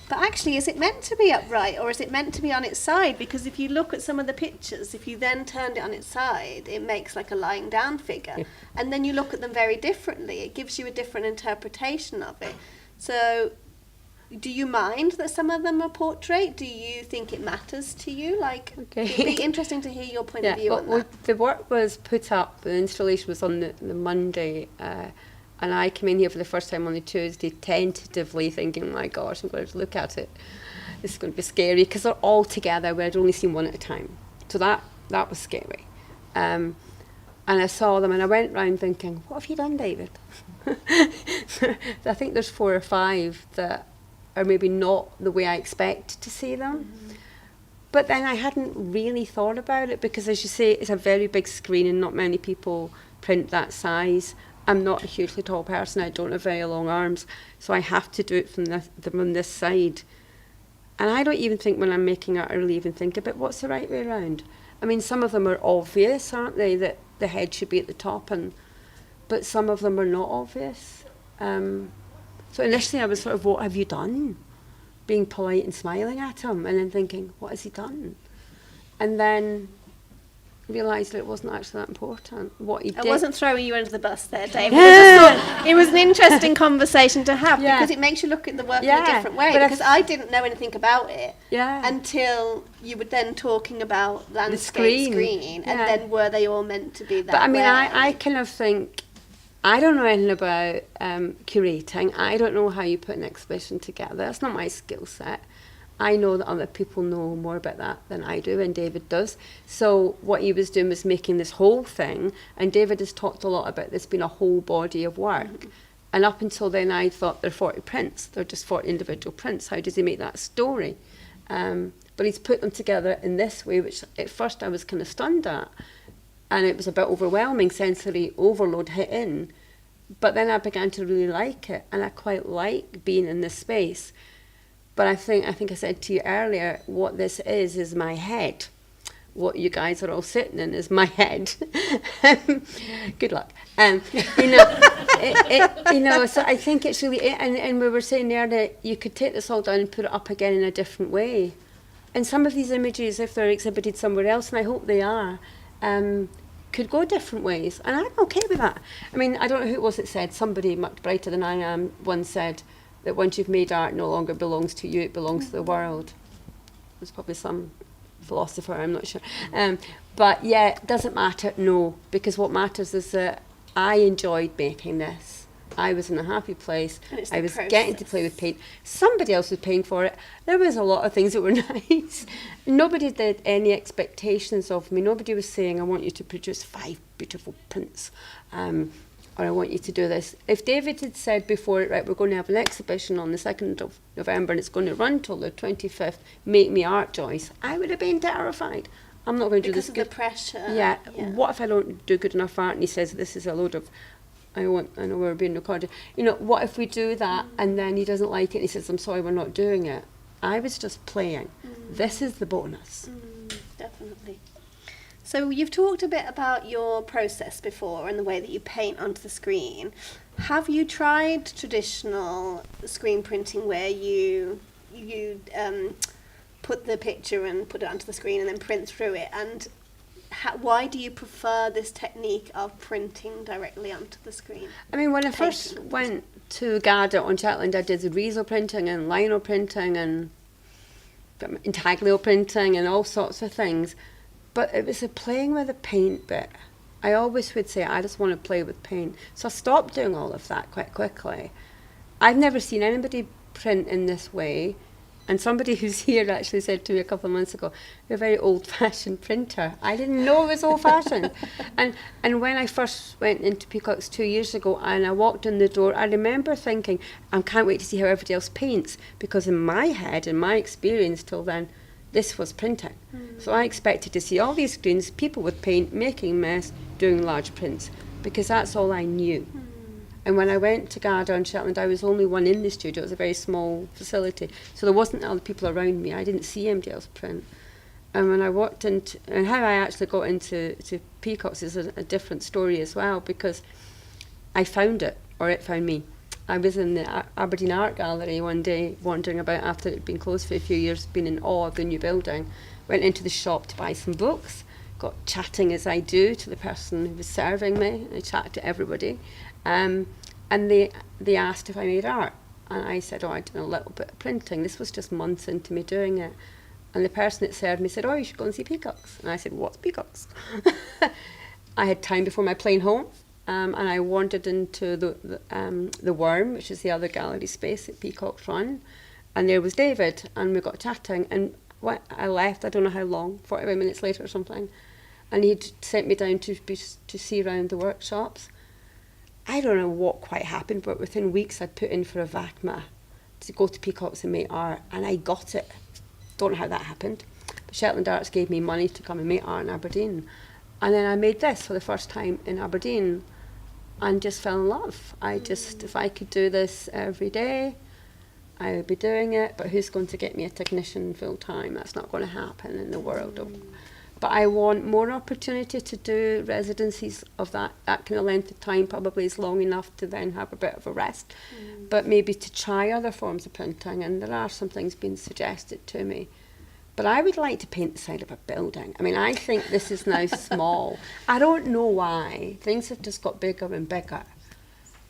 but actually, is it meant to be upright or is it meant to be on its side? Because if you look at some of the pictures, if you then turned it on its side, it makes like a lying down figure. And then you look at them very differently. It gives you a different interpretation of it. So do you mind that some of them are portrait? Do you think it matters to you? It'd be interesting to hear your point of view on that. The work was put up, the installation was on the Monday, and I came in here for the first time on the Tuesday, tentatively thinking, my gosh, I'm going to look at it. This is going to be scary, because they're all together where I'd only seen one at a time. So that was scary. And I saw them, and I went round thinking, what have you done, David? I think there's 4 or 5 that are maybe not the way I expect to see them. But then I hadn't really thought about it, because as you say, it's a very big screen and not many people print that size. I'm not a hugely tall person, I don't have very long arms, so I have to do it from this side. And I don't even think when I'm making it, I really even think about what's the right way around. I mean, some of them are obvious, aren't they, that the head should be at the top, but some of them are not obvious. So initially I was sort of, what have you done? Being polite and smiling at him, and then thinking, what has he done? And then realised that it wasn't actually that important. What he did. I wasn't throwing you under the bus there, David. I just thought it was an interesting conversation to have, because it makes you look at the work in a different way. Because I didn't know anything about it until you were then talking about landscape screen, and then were they all meant to be that way? But I mean, I kind of think, I don't know anything about curating. I don't know how you put an exhibition together. That's not my skill set. I know that other people know more about that than I do, and David does. So what he was doing was making this whole thing, and David has talked a lot about this being a whole body of work. And up until then, I thought they're 40 prints. They're just 40 individual prints. How does he make that story? But he's put them together in this way, which at first I was kind of stunned at. And it was a bit overwhelming, sensory overload hit in. But then I began to really like it, and I quite like being in this space. But I think I said to you earlier, what this is my head. What you guys are all sitting in is my head. Good luck. So I think it's really, and we were saying there that you could take this all down and put it up again in a different way. And some of these images, if they're exhibited somewhere else, and I hope they are, could go different ways. And I'm okay with that. I mean, I don't know who it was that said, somebody much brighter than I am once said, that once you've made art, it no longer belongs to you, it belongs to the world. There's probably some philosopher, I'm not sure. But yeah, it doesn't matter, no, because what matters is that I enjoyed making this. I was in a happy place. I was getting to play with paint. Somebody else was paying for it. There was a lot of things that were nice. Nobody did any expectations of me. Nobody was saying, I want you to produce 5 beautiful prints, or I want you to do this. If David had said before it, right, we're going to have an exhibition on the 2nd of November and it's going to run till the 25th, make me art, Joyce, I would have been terrified. I'm not going to do this. Because of the pressure. Yeah. What if I don't do good enough art? And he says, this is a load of, I know we're being recorded. You know, what if we do that and then he doesn't like it and he says, I'm sorry, we're not doing it. I was just playing. This is the bonus. Definitely. So you've talked a bit about your process before and the way that you paint onto the screen. Have you tried traditional screen printing where you put the picture and put it onto the screen and then print through it? And why do you prefer this technique of printing directly onto the screen? I mean, when I first went to Gilbert on Shetland, I did the Riso printing and lino printing and intaglio printing and all sorts of things. But it was the playing with the paint bit. I always would say, I just want to play with paint. So I stopped doing all of that quite quickly. I've never seen anybody print in this way. And somebody who's here actually said to me a couple of months ago, you're a very old-fashioned printer. I didn't know it was old-fashioned. and when I first went into Peacock's 2 years ago and I walked in the door, I remember thinking, I can't wait to see how everybody else paints. Because in my head, in my experience till then, this was printing. So I expected to see all these screens, people with paint, making a mess, doing large prints. Because that's all I knew. And when I went to Gilbert on Shetland, I was the only one in the studio. It was a very small facility. So there wasn't other people around me. I didn't see anybody else print. And when I walked into, and how I actually got into Peacock's is a different story as well, because I found it, or it found me. I was in the Aberdeen Art Gallery one day, wandering about after it had been closed for a few years, been in awe of the new building. Went into the shop to buy some books, got chatting as I do to the person who was serving me. I chatted to everybody. And they asked if I made art. And I said, I did a little bit of printing. This was just months into me doing it. And the person that served me said, you should go and see Peacock's. And I said, what's Peacock's? I had time before my plane home. And I wandered into the Worm, which is the other gallery space that Peacock's run. And there was David, and we got chatting. And I left, I don't know how long, 45 minutes later or something. And he'd sent me down to see around the workshops. I don't know what quite happened, but within weeks I'd put in for a VACMA to go to Peacock's and make art, and I got it. Don't know how that happened. But Shetland Arts gave me money to come and make art in Aberdeen. And then I made this for the first time in Aberdeen and just fell in love. If I could do this every day, I would be doing it, but who's going to get me a technician full time? That's not going to happen in the world of... But I want more opportunity to do residencies of that kind of length of time. Probably is long enough to then have a bit of a rest. But maybe to try other forms of printing, and there are some things being suggested to me. But I would like to paint the side of a building. I mean, I think this is now small. I don't know why. Things have just got bigger and bigger.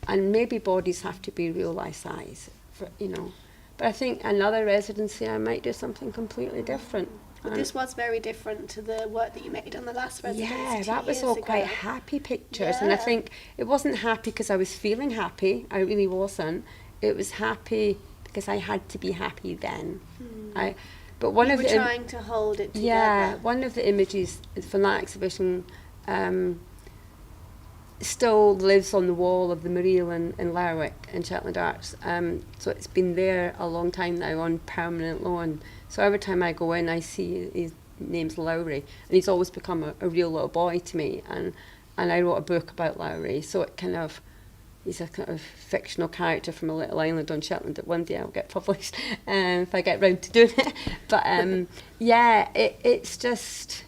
And maybe bodies have to be real life size, But I think another residency, I might do something completely different. But this was very different to the work that you made on the last residency. Yeah, that was all quite happy pictures. And I think it wasn't happy because I was feeling happy. I really wasn't. It was happy because I had to be happy then. But one you of were the trying to hold it together. Yeah, one of the images from that exhibition still lives on the wall of the Memorial in Lerwick in Shetland Arts. So it's been there a long time now on permanent loan. So every time I go in, I see his name's Lowry, and he's always become a real little boy to me. And I wrote a book about Lowry, so he's a kind of fictional character from a little island on Shetland that one day I'll get published if I get round to doing it. But it's just...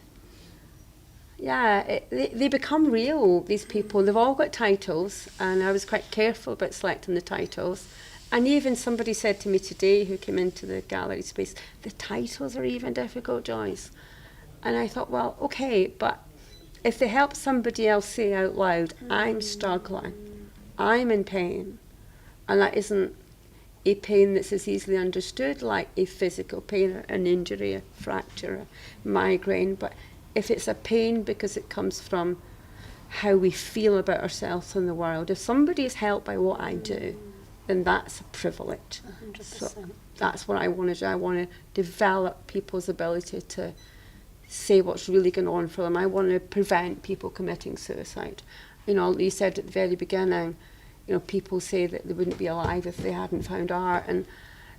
Yeah, they become real, these people. They've all got titles, and I was quite careful about selecting the titles. And even somebody said to me today, who came into the gallery space, the titles are even difficult, Joyce. And I thought, well, okay, but if they help somebody else say out loud, I'm struggling, I'm in pain, and that isn't, a pain that's as easily understood, like a physical pain, an injury, a fracture, a migraine. But if it's a pain because it comes from how we feel about ourselves in the world, if somebody is helped by what I do, then that's a privilege. 100%. So that's what I want to do. I want to develop people's ability to say what's really going on for them. I want to prevent people committing suicide. You know, you said at the very beginning, you know, people say that they wouldn't be alive if they hadn't found art. And,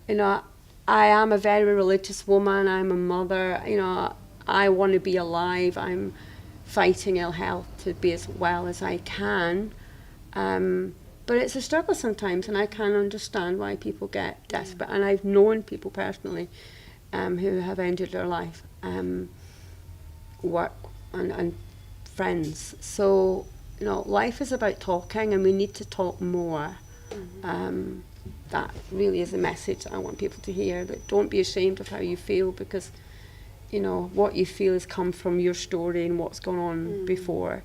you know, I am a very religious woman. I'm a mother. You know, I want to be alive. I'm fighting ill health to be as well as I can. But it's a struggle sometimes, and I can understand why people get desperate. And I've known people personally who have ended their life, work and friends. So, you know, life is about talking, and we need to talk more. That really is a message that I want people to hear, that don't be ashamed of how you feel, because, you know, what you feel has come from your story and what's gone on before,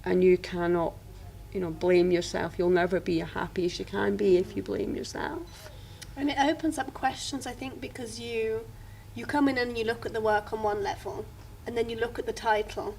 and you cannot, you know, blame yourself. You'll never be as happy as you can be if you blame yourself. And it opens up questions, I think, because you come in and you look at the work on one level, and then you look at the title,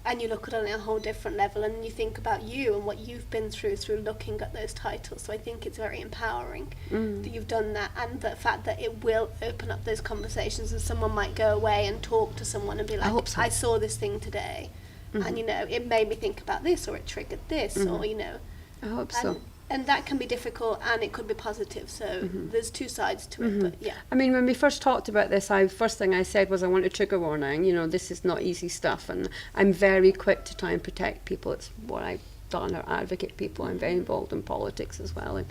and you look at it on a whole different level, and you think about you and what you've been through looking at those titles. So I think it's very empowering that you've done that, and the fact that it will open up those conversations, and someone might go away and talk to someone and be like, I saw this thing today, and, you know, it made me think about this, or it triggered this, or, you know. I hope so. And that can be difficult, and it could be positive. So there's two sides to it. But yeah. I mean, when we first talked about this, first thing I said was I want a trigger warning. You know, this is not easy stuff, and I'm very quick to try and protect people. It's what I've done, or advocate people. I'm very involved in politics as well, and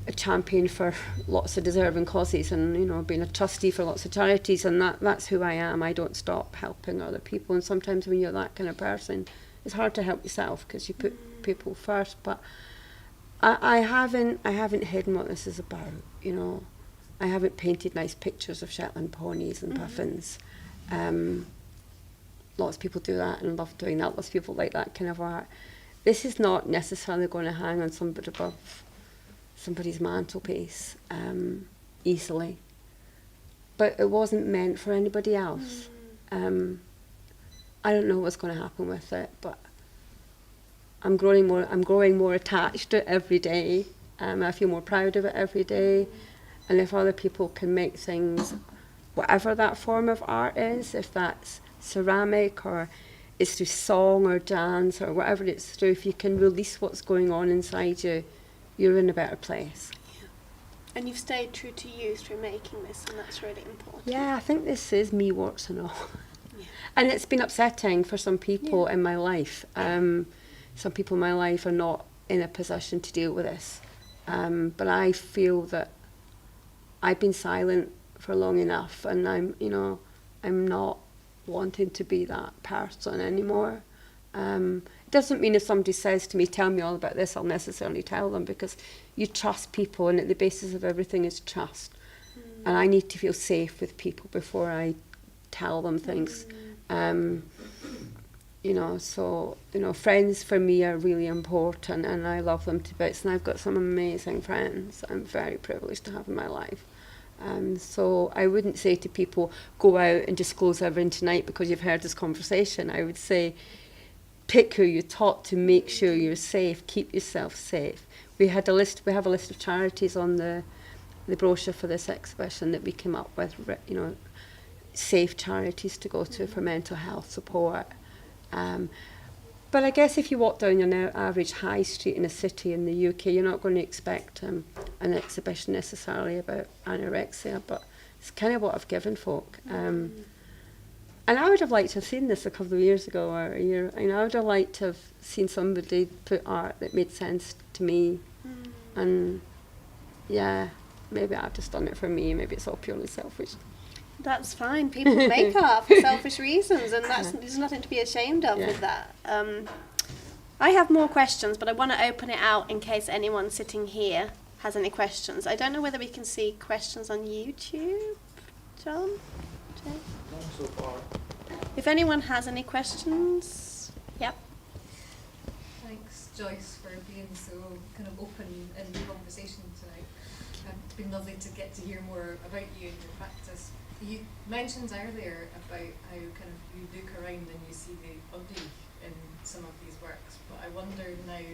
a champion for lots of deserving causes, and, you know, being a trustee for lots of charities, and that's who I am. I don't stop helping other people, and sometimes when you're that kind of person, it's hard to help yourself because you put people first. But I haven't hidden what this is about, you know. I haven't painted nice pictures of Shetland ponies and puffins. Lots of people do that and love doing that. Lots of people like that kind of art. This is not necessarily going to hang on somebody's mantelpiece easily. But it wasn't meant for anybody else. I don't know what's going to happen with it, but I'm growing more attached to it every day. I feel more proud of it every day. And if other people can make things, whatever that form of art is, if that's ceramic or it's through song or dance or whatever it's through, if you can release what's going on inside you, you're in a better place. Yeah. And you've stayed true to you through making this, and that's really important. Yeah, I think this is me, warts and all. Yeah. And it's been upsetting for some people in my life. Some people in my life are not in a position to deal with this. But I feel that I've been silent for long enough, and I'm not wanting to be that person anymore. It doesn't mean if somebody says to me, tell me all about this, I'll necessarily tell them, because you trust people, and at the basis of everything is trust. And I need to feel safe with people before I tell them things. So friends for me are really important, and I love them to bits, and I've got some amazing friends I'm very privileged to have in my life. So I wouldn't say to people, go out and disclose everything tonight because you've heard this conversation. I would say, pick who you talk to, make sure you're safe, keep yourself safe. We have a list of charities on the brochure for this exhibition that we came up with, safe charities to go to for mental health support. But I guess if you walk down your average high street in a city in the UK, you're not going to expect an exhibition necessarily about anorexia, but it's kind of what I've given folk. And I would have liked to have seen this a couple of years ago or a year. I would have liked to have seen somebody put art that made sense to me. And yeah, maybe I've just done it for me. Maybe it's all purely selfish. That's fine. People make art for selfish reasons, and there's nothing to be ashamed of with that. I have more questions, but I want to open it out in case anyone sitting here has any questions. I don't know whether we can see questions on YouTube, John? Jay? None so far. If anyone has any questions, yep. Thanks, Joyce, for being so kind of open in the conversation tonight. It's been lovely to get to hear more about you and your practice. You mentioned earlier about how kind of you look around and you see the ugly in some of these works, but I wonder now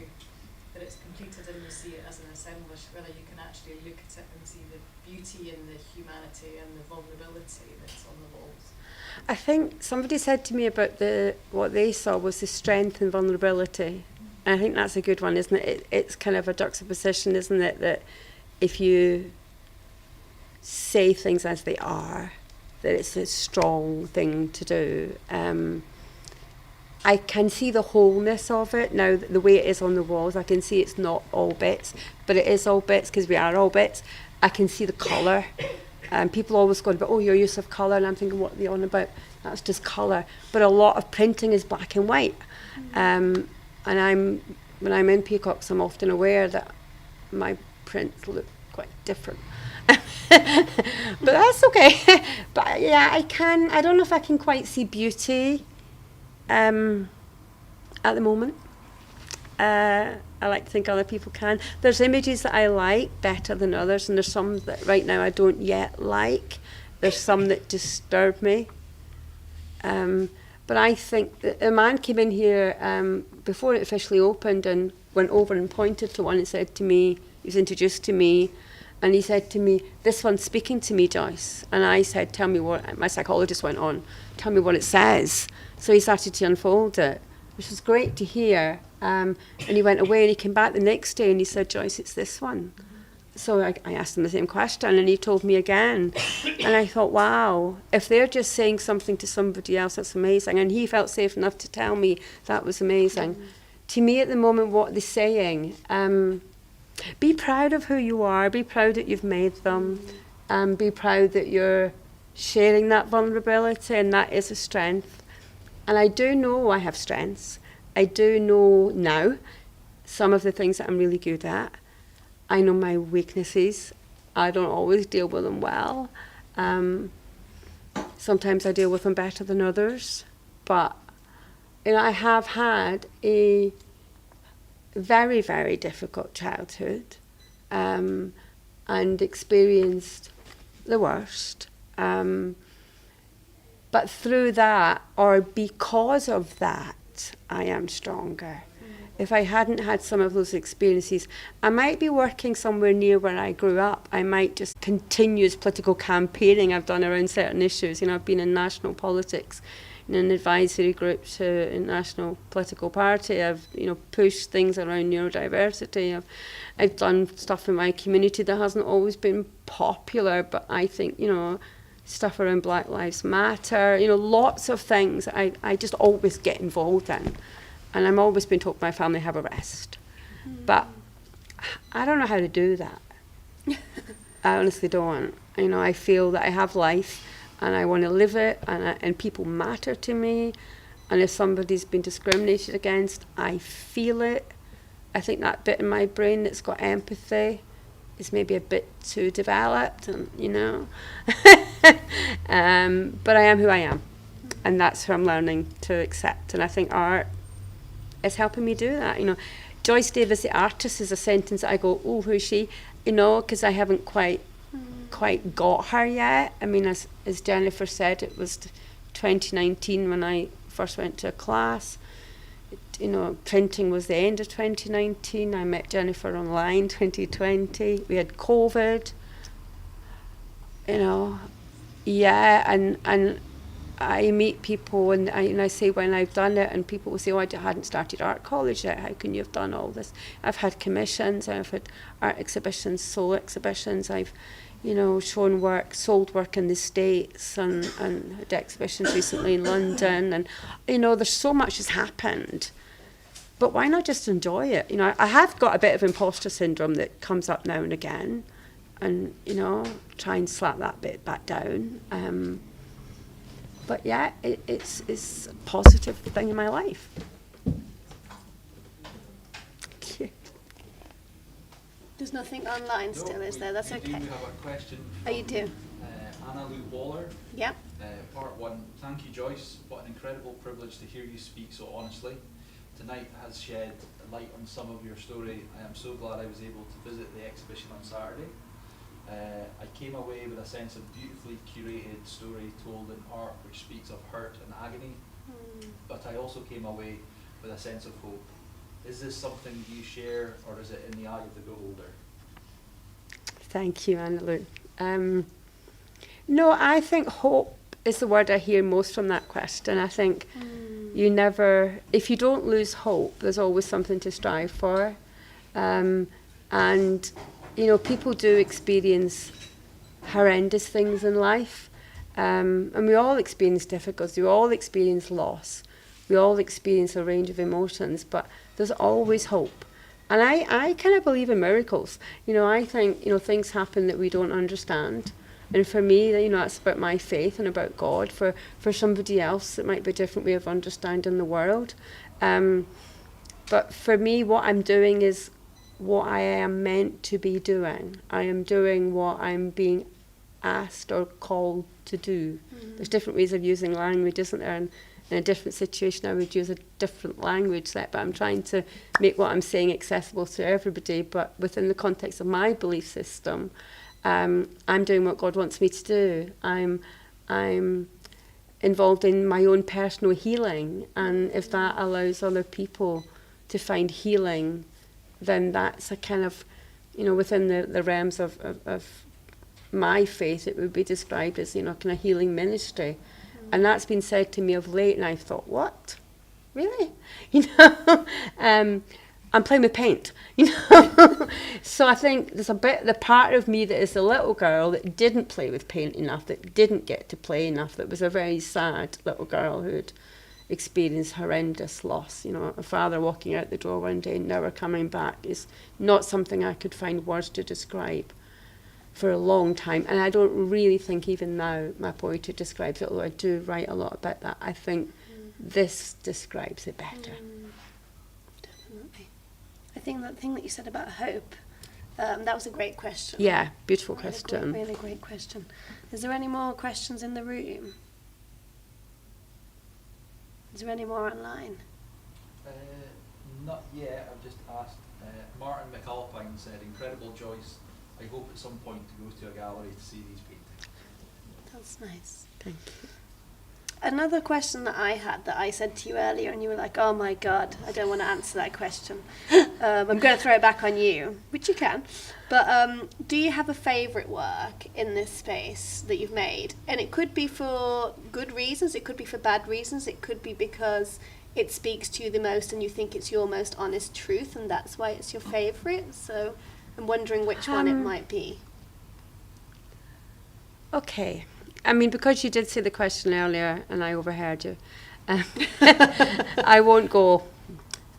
that it's completed and you see it as an assemblage, whether you can actually look at it and see the beauty and the humanity and the vulnerability that's on the walls. I think somebody said to me about what they saw was the strength and vulnerability. And I think that's a good one, isn't it? It's kind of a juxtaposition, isn't it? That if you say things as they are, that it's a strong thing to do. I can see the wholeness of it now, the way it is on the walls. I can see it's not all bits, but it is all bits because we are all bits. I can see the colour. People always go about, oh, your use of colour, and I'm thinking, what are they on about? That's just colour. But a lot of printing is black and white. And when I'm in Peacocks, I'm often aware that my prints look quite different. But that's okay. But yeah, I don't know if I can quite see beauty at the moment. I like to think other people can. There's images that I like better than others, and there's some that right now I don't yet like. There's some that disturb me. But I think that a man came in here before it officially opened and went over and pointed to one and said to me, he was introduced to me, and he said to me, "This one's speaking to me, Joyce." And I said, "Tell me what," my psychologist went on, "Tell me what it says." So he started to unfold it, which was great to hear. And he went away and he came back the next day and he said, "Joyce, it's this one." So I asked him the same question and he told me again. And I thought, wow, if they're just saying something to somebody else, that's amazing. And he felt safe enough to tell me that was amazing. To me at the moment, what they're saying, be proud of who you are, be proud that you've made them, be proud that you're sharing that vulnerability, and that is a strength. And I do know I have strengths. I do know now some of the things that I'm really good at. I know my weaknesses. I don't always deal with them well. Sometimes I deal with them better than others. But I have had a very, very difficult childhood and experienced the worst. But through that, or because of that, I am stronger. If I hadn't had some of those experiences, I might be working somewhere near where I grew up. I might just continuous political campaigning I've done around certain issues. I've been in national politics, in an advisory group to a national political party. I've, pushed things around neurodiversity. I've done stuff in my community that hasn't always been popular, but I think, stuff around Black Lives Matter, lots of things I just always get involved in. And I'm always been told my family have a rest. But I don't know how to do that. I honestly don't. I feel that I have life and I want to live it, and people matter to me. And if somebody's been discriminated against, I feel it. I think that bit in my brain that's got empathy is maybe a bit too developed, and but I am who I am, and that's who I'm learning to accept. And I think art is helping me do that. Joyce Davies, the artist, is a sentence that I go, oh, who's she? Because I haven't quite got her yet. I mean, as Jennifer said, it was 2019 when I first went to a class. Printing was the end of 2019. I met Jennifer online 2020. We had COVID. And I meet people and I say when I've done it, and people will say, oh, I hadn't started art college yet. How can you have done all this? I've had commissions. I've had art exhibitions, solo exhibitions. I've shown work, sold work in the States, and had exhibitions recently in London. And, there's so much has happened. But why not just enjoy it? I have got a bit of imposter syndrome that comes up now and again. And, try and slap that bit back down. But yeah, it's a positive thing in my life. There's nothing online still, is there? That's okay. We have a question Oh, you do? Anna Lou Waller. Yeah. Part 1. Thank you, Joyce. What an incredible privilege to hear you speak so honestly. Tonight has shed light on some of your story. I am so glad I was able to visit the exhibition on Saturday. I came away with a sense of beautifully curated story told in art which speaks of hurt and agony, but I also came away with a sense of hope. Is this something you share, or is it in the eye of the beholder? Thank you, Anna-Lou. No, I think hope is the word I hear most from that question. I think you never, if you don't lose hope, there's always something to strive for. And, you know, people do experience horrendous things in life. And we all experience difficulties, we all experience loss, we all experience a range of emotions, but there's always hope. And I kind of believe in miracles. You know, I think, you know, things happen that we don't understand. And for me, you know, that's about my faith and about God. For somebody else, it might be a different way of understanding the world. But for me, what I'm doing is what I am meant to be doing. I am doing what I'm being asked or called to do. There's different ways of using language, isn't there? And in a different situation, I would use a different language set, but I'm trying to make what I'm saying accessible to everybody. But within the context of my belief system, I'm doing what God wants me to do. I'm involved in my own personal healing, and if that allows other people to find healing, then that's a kind of, you know, within the realms of my faith, it would be described as, you know, kind of healing ministry. And that's been said to me of late, and I've thought, what? Really? You know, I'm playing with paint, you know. So I think there's the part of me that is the little girl that didn't play with paint enough, that didn't get to play enough, that was a very sad little girl who'd experienced horrendous loss. You know, a father walking out the door one day and never coming back is not something I could find words to describe for a long time. And I don't really think even now my poetry describes it, although I do write a lot about that. I think this describes it better. Definitely. I think that thing that you said about hope, that was a great question. Yeah, beautiful question. Really great question. Is there any more questions in the room? Is there any more online? Not yet. I've just asked. Martin McAlpine said, "Incredible, Joyce. I hope at some point to go to a gallery to see these paintings." That's nice. Thank you. Another question that I had that I said to you earlier, and you were like, "Oh my God, I don't want to answer that question." I'm going to throw it back on you, which you can. But do you have a favourite work in this space that you've made? And it could be for good reasons, it could be for bad reasons, it could be because it speaks to you the most and you think it's your most honest truth and that's why it's your favourite. So I'm wondering which one it might be. Okay. I mean, because you did say the question earlier and I overheard you, I won't go,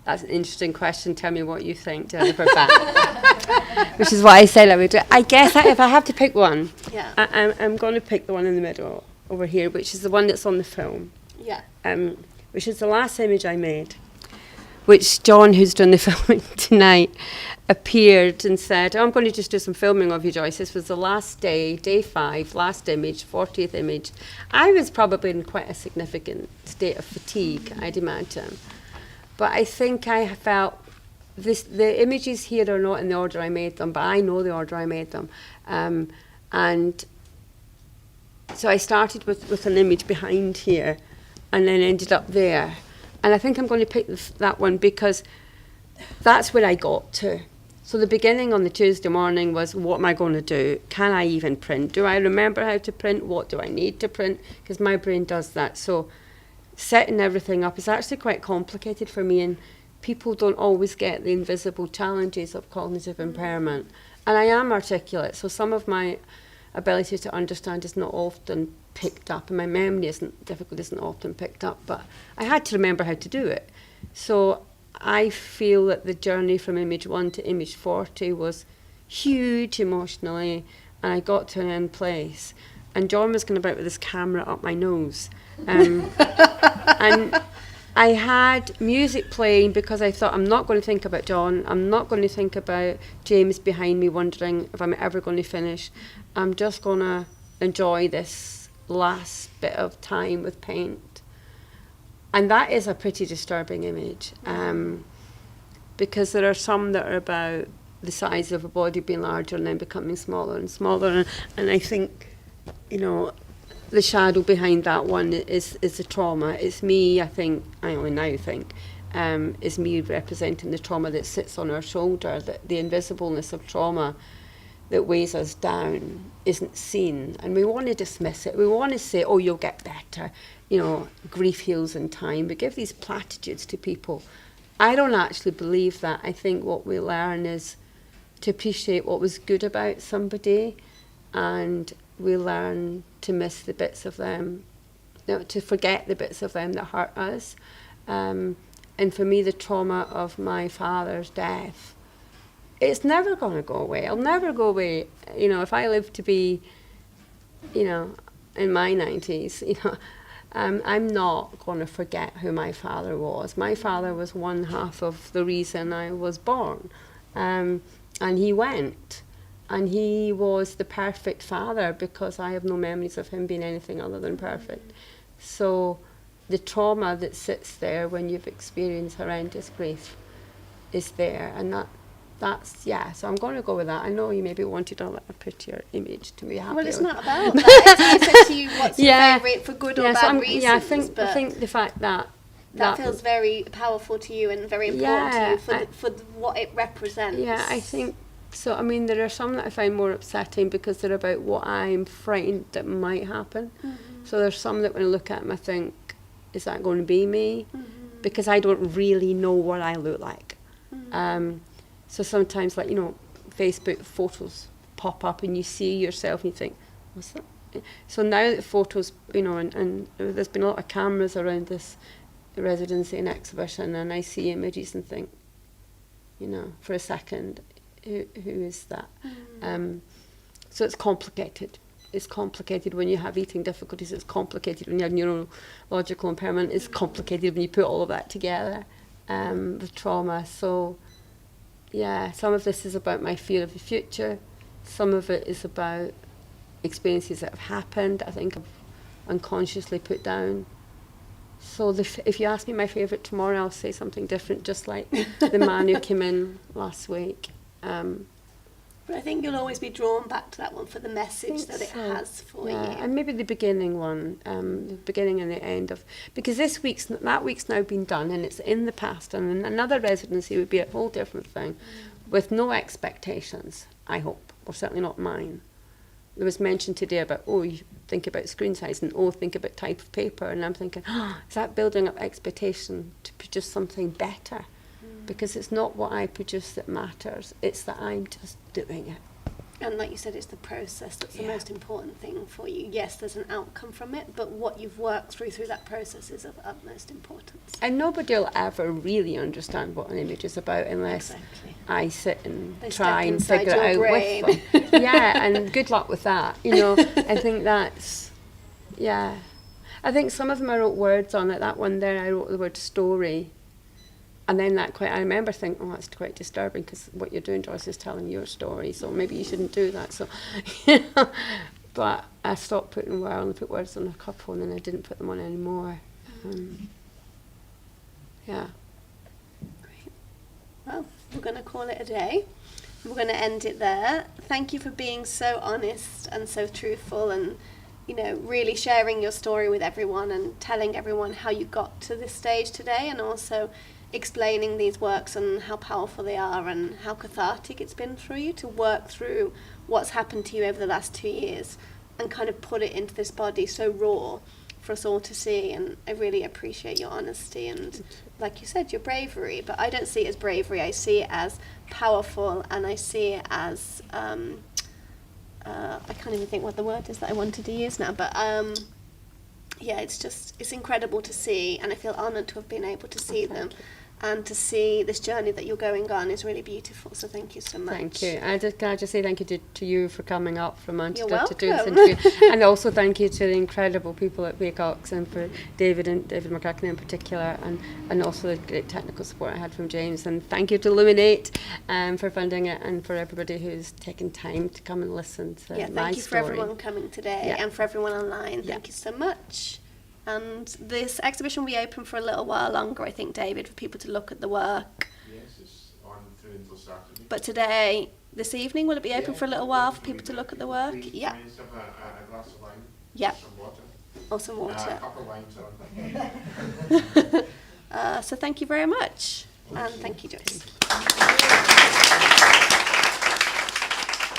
that's an interesting question, tell me what you think, Jennifer, back. Which is what I said I would do. I guess if I have to pick one, Yeah. I'm going to pick the one in the middle over here, which is the one that's on the film. Yeah. Which is the last image I made, which John, who's doing the filming tonight, appeared and said, "Oh, I'm going to just do some filming of you, Joyce." This was the last day, day 5, last image, 40th image. I was probably in quite a significant state of fatigue, I'd imagine. But I think I felt the images here are not in the order I made them, but I know the order I made them. And so I started with an image behind here and then ended up there. And I think I'm going to pick that one because that's where I got to. So the beginning on the Tuesday morning was, what am I going to do? Can I even print? Do I remember how to print? What do I need to print? Because my brain does that. So setting everything up is actually quite complicated for me, and people don't always get the invisible challenges of cognitive impairment. And I am articulate, so some of my ability to understand is not often picked up, and my memory isn't often picked up, but I had to remember how to do it. So I feel that the journey from image 1 to image 40 was huge emotionally, and I got to an end place. And John was going about with his camera up my nose. And I had music playing because I thought, I'm not going to think about John. I'm not going to think about James behind me wondering if I'm ever going to finish. I'm just going to enjoy this last bit of time with paint. And that is a pretty disturbing image, because there are some that are about the size of a body being larger and then becoming smaller and smaller. And I think, you know, the shadow behind that one is the trauma. It's me, I only now think, is me representing the trauma that sits on our shoulder, that the invisibleness of trauma that weighs us down isn't seen. And we want to dismiss it. We want to say, oh, you'll get better. You know, grief heals in time. We give these platitudes to people. I don't actually believe that. I think what we learn is to appreciate what was good about somebody, and we learn to miss the bits of them, to forget the bits of them that hurt us. And for me, the trauma of my father's death, it's never going to go away. It'll never go away. You know, if I live to be, you know, in my 90s, you know, I'm not going to forget who my father was. My father was one half of the reason I was born. And he went. And he was the perfect father, because I have no memories of him being anything other than perfect. So the trauma that sits there when you've experienced horrendous grief is there. And that's, so I'm going to go with that. I know you maybe wanted a prettier image to be happy. Well, it's not about that. I said to you, what's your favourite for good or bad reasons? Yeah, I think the fact that feels very powerful to you and very important to you for what it represents. Yeah, I think so. I mean, there are some that I find more upsetting because they're about what I'm frightened that might happen. Mm-hmm. So there's some that when I look at them, I think, is that going to be me? Mm-hmm. Because I don't really know what I look like. Mm-hmm. So sometimes, like, you know, Facebook photos pop up and you see yourself and you think, what's that? So now that photos, you know, and there's been a lot of cameras around this residency and exhibition, and I see images and think, you know, for a second, who is that? So it's complicated. It's complicated when you have eating difficulties. It's complicated when you have neurological impairment. It's complicated when you put all of that together with trauma. So, yeah, some of this is about my fear of the future. Some of it is about experiences that have happened, I think I've unconsciously put down. So if you ask me my favourite tomorrow, I'll say something different, just like the man who came in last week. But I think you'll always be drawn back to that one for the message that it has for you. And maybe the beginning one, the beginning and the end of, because that week's now been done and it's in the past, and another residency would be a whole different thing, with no expectations, I hope, or certainly not mine. There was mention today about, you think about screen size, and think about type of paper, and I'm thinking, is that building up expectation to produce something better? Because it's not what I produce that matters, it's that I'm just doing it. And like you said, it's the process that's the most important thing for you. Yes, there's an outcome from it, but what you've worked through that process is of utmost importance. And nobody will ever really understand what an image is about unless I sit and try and figure it out with them. And good luck with that. You know, I think that's, I think some of them I wrote words on it. That one there, I wrote the word story. And then I remember thinking, that's quite disturbing, because what you're doing, Joyce, is telling your story, so maybe you shouldn't do that. So, you know, but I stopped putting words. I only put words on a couple, and then I didn't put them on anymore. Great. Well, we're going to call it a day. We're going to end it there. Thank you for being so honest and so truthful, and, you know, really sharing your story with everyone and telling everyone how you got to this stage today, and also explaining these works and how powerful they are and how cathartic it's been for you to work through what's happened to you over the last 2 years and kind of put it into this body so raw for us all to see. And I really appreciate your honesty and, like you said, your bravery. But I don't see it as bravery, I see it as powerful, and I see it as I can't even think what the word is that I wanted to use now, but it's incredible to see, and I feel honoured to have been able to see them. And to see this journey that you're going on is really beautiful, so thank you so much. Thank you. Can I just say thank you to you for coming up from Manchester to do this welcome. interview. And also thank you to the incredible people at Peacock, and for David McCracken in particular, and also the great technical support I had from James. And thank you to Illuminate for funding it, and for everybody who's taken time to come and listen to my story. Thank you for everyone coming today, and for everyone online. Thank you so much. And this exhibition will be open for a little while longer, I think, David, for people to look at the work. Yes, it's on through until Saturday. But today, this evening, will it be open for a little while for people to look at the work? Please, Yeah. can I just have a glass of wine? Yeah. Some water. Or some water. Cup of wine, sorry. So thank you very much. And thank you, Joyce.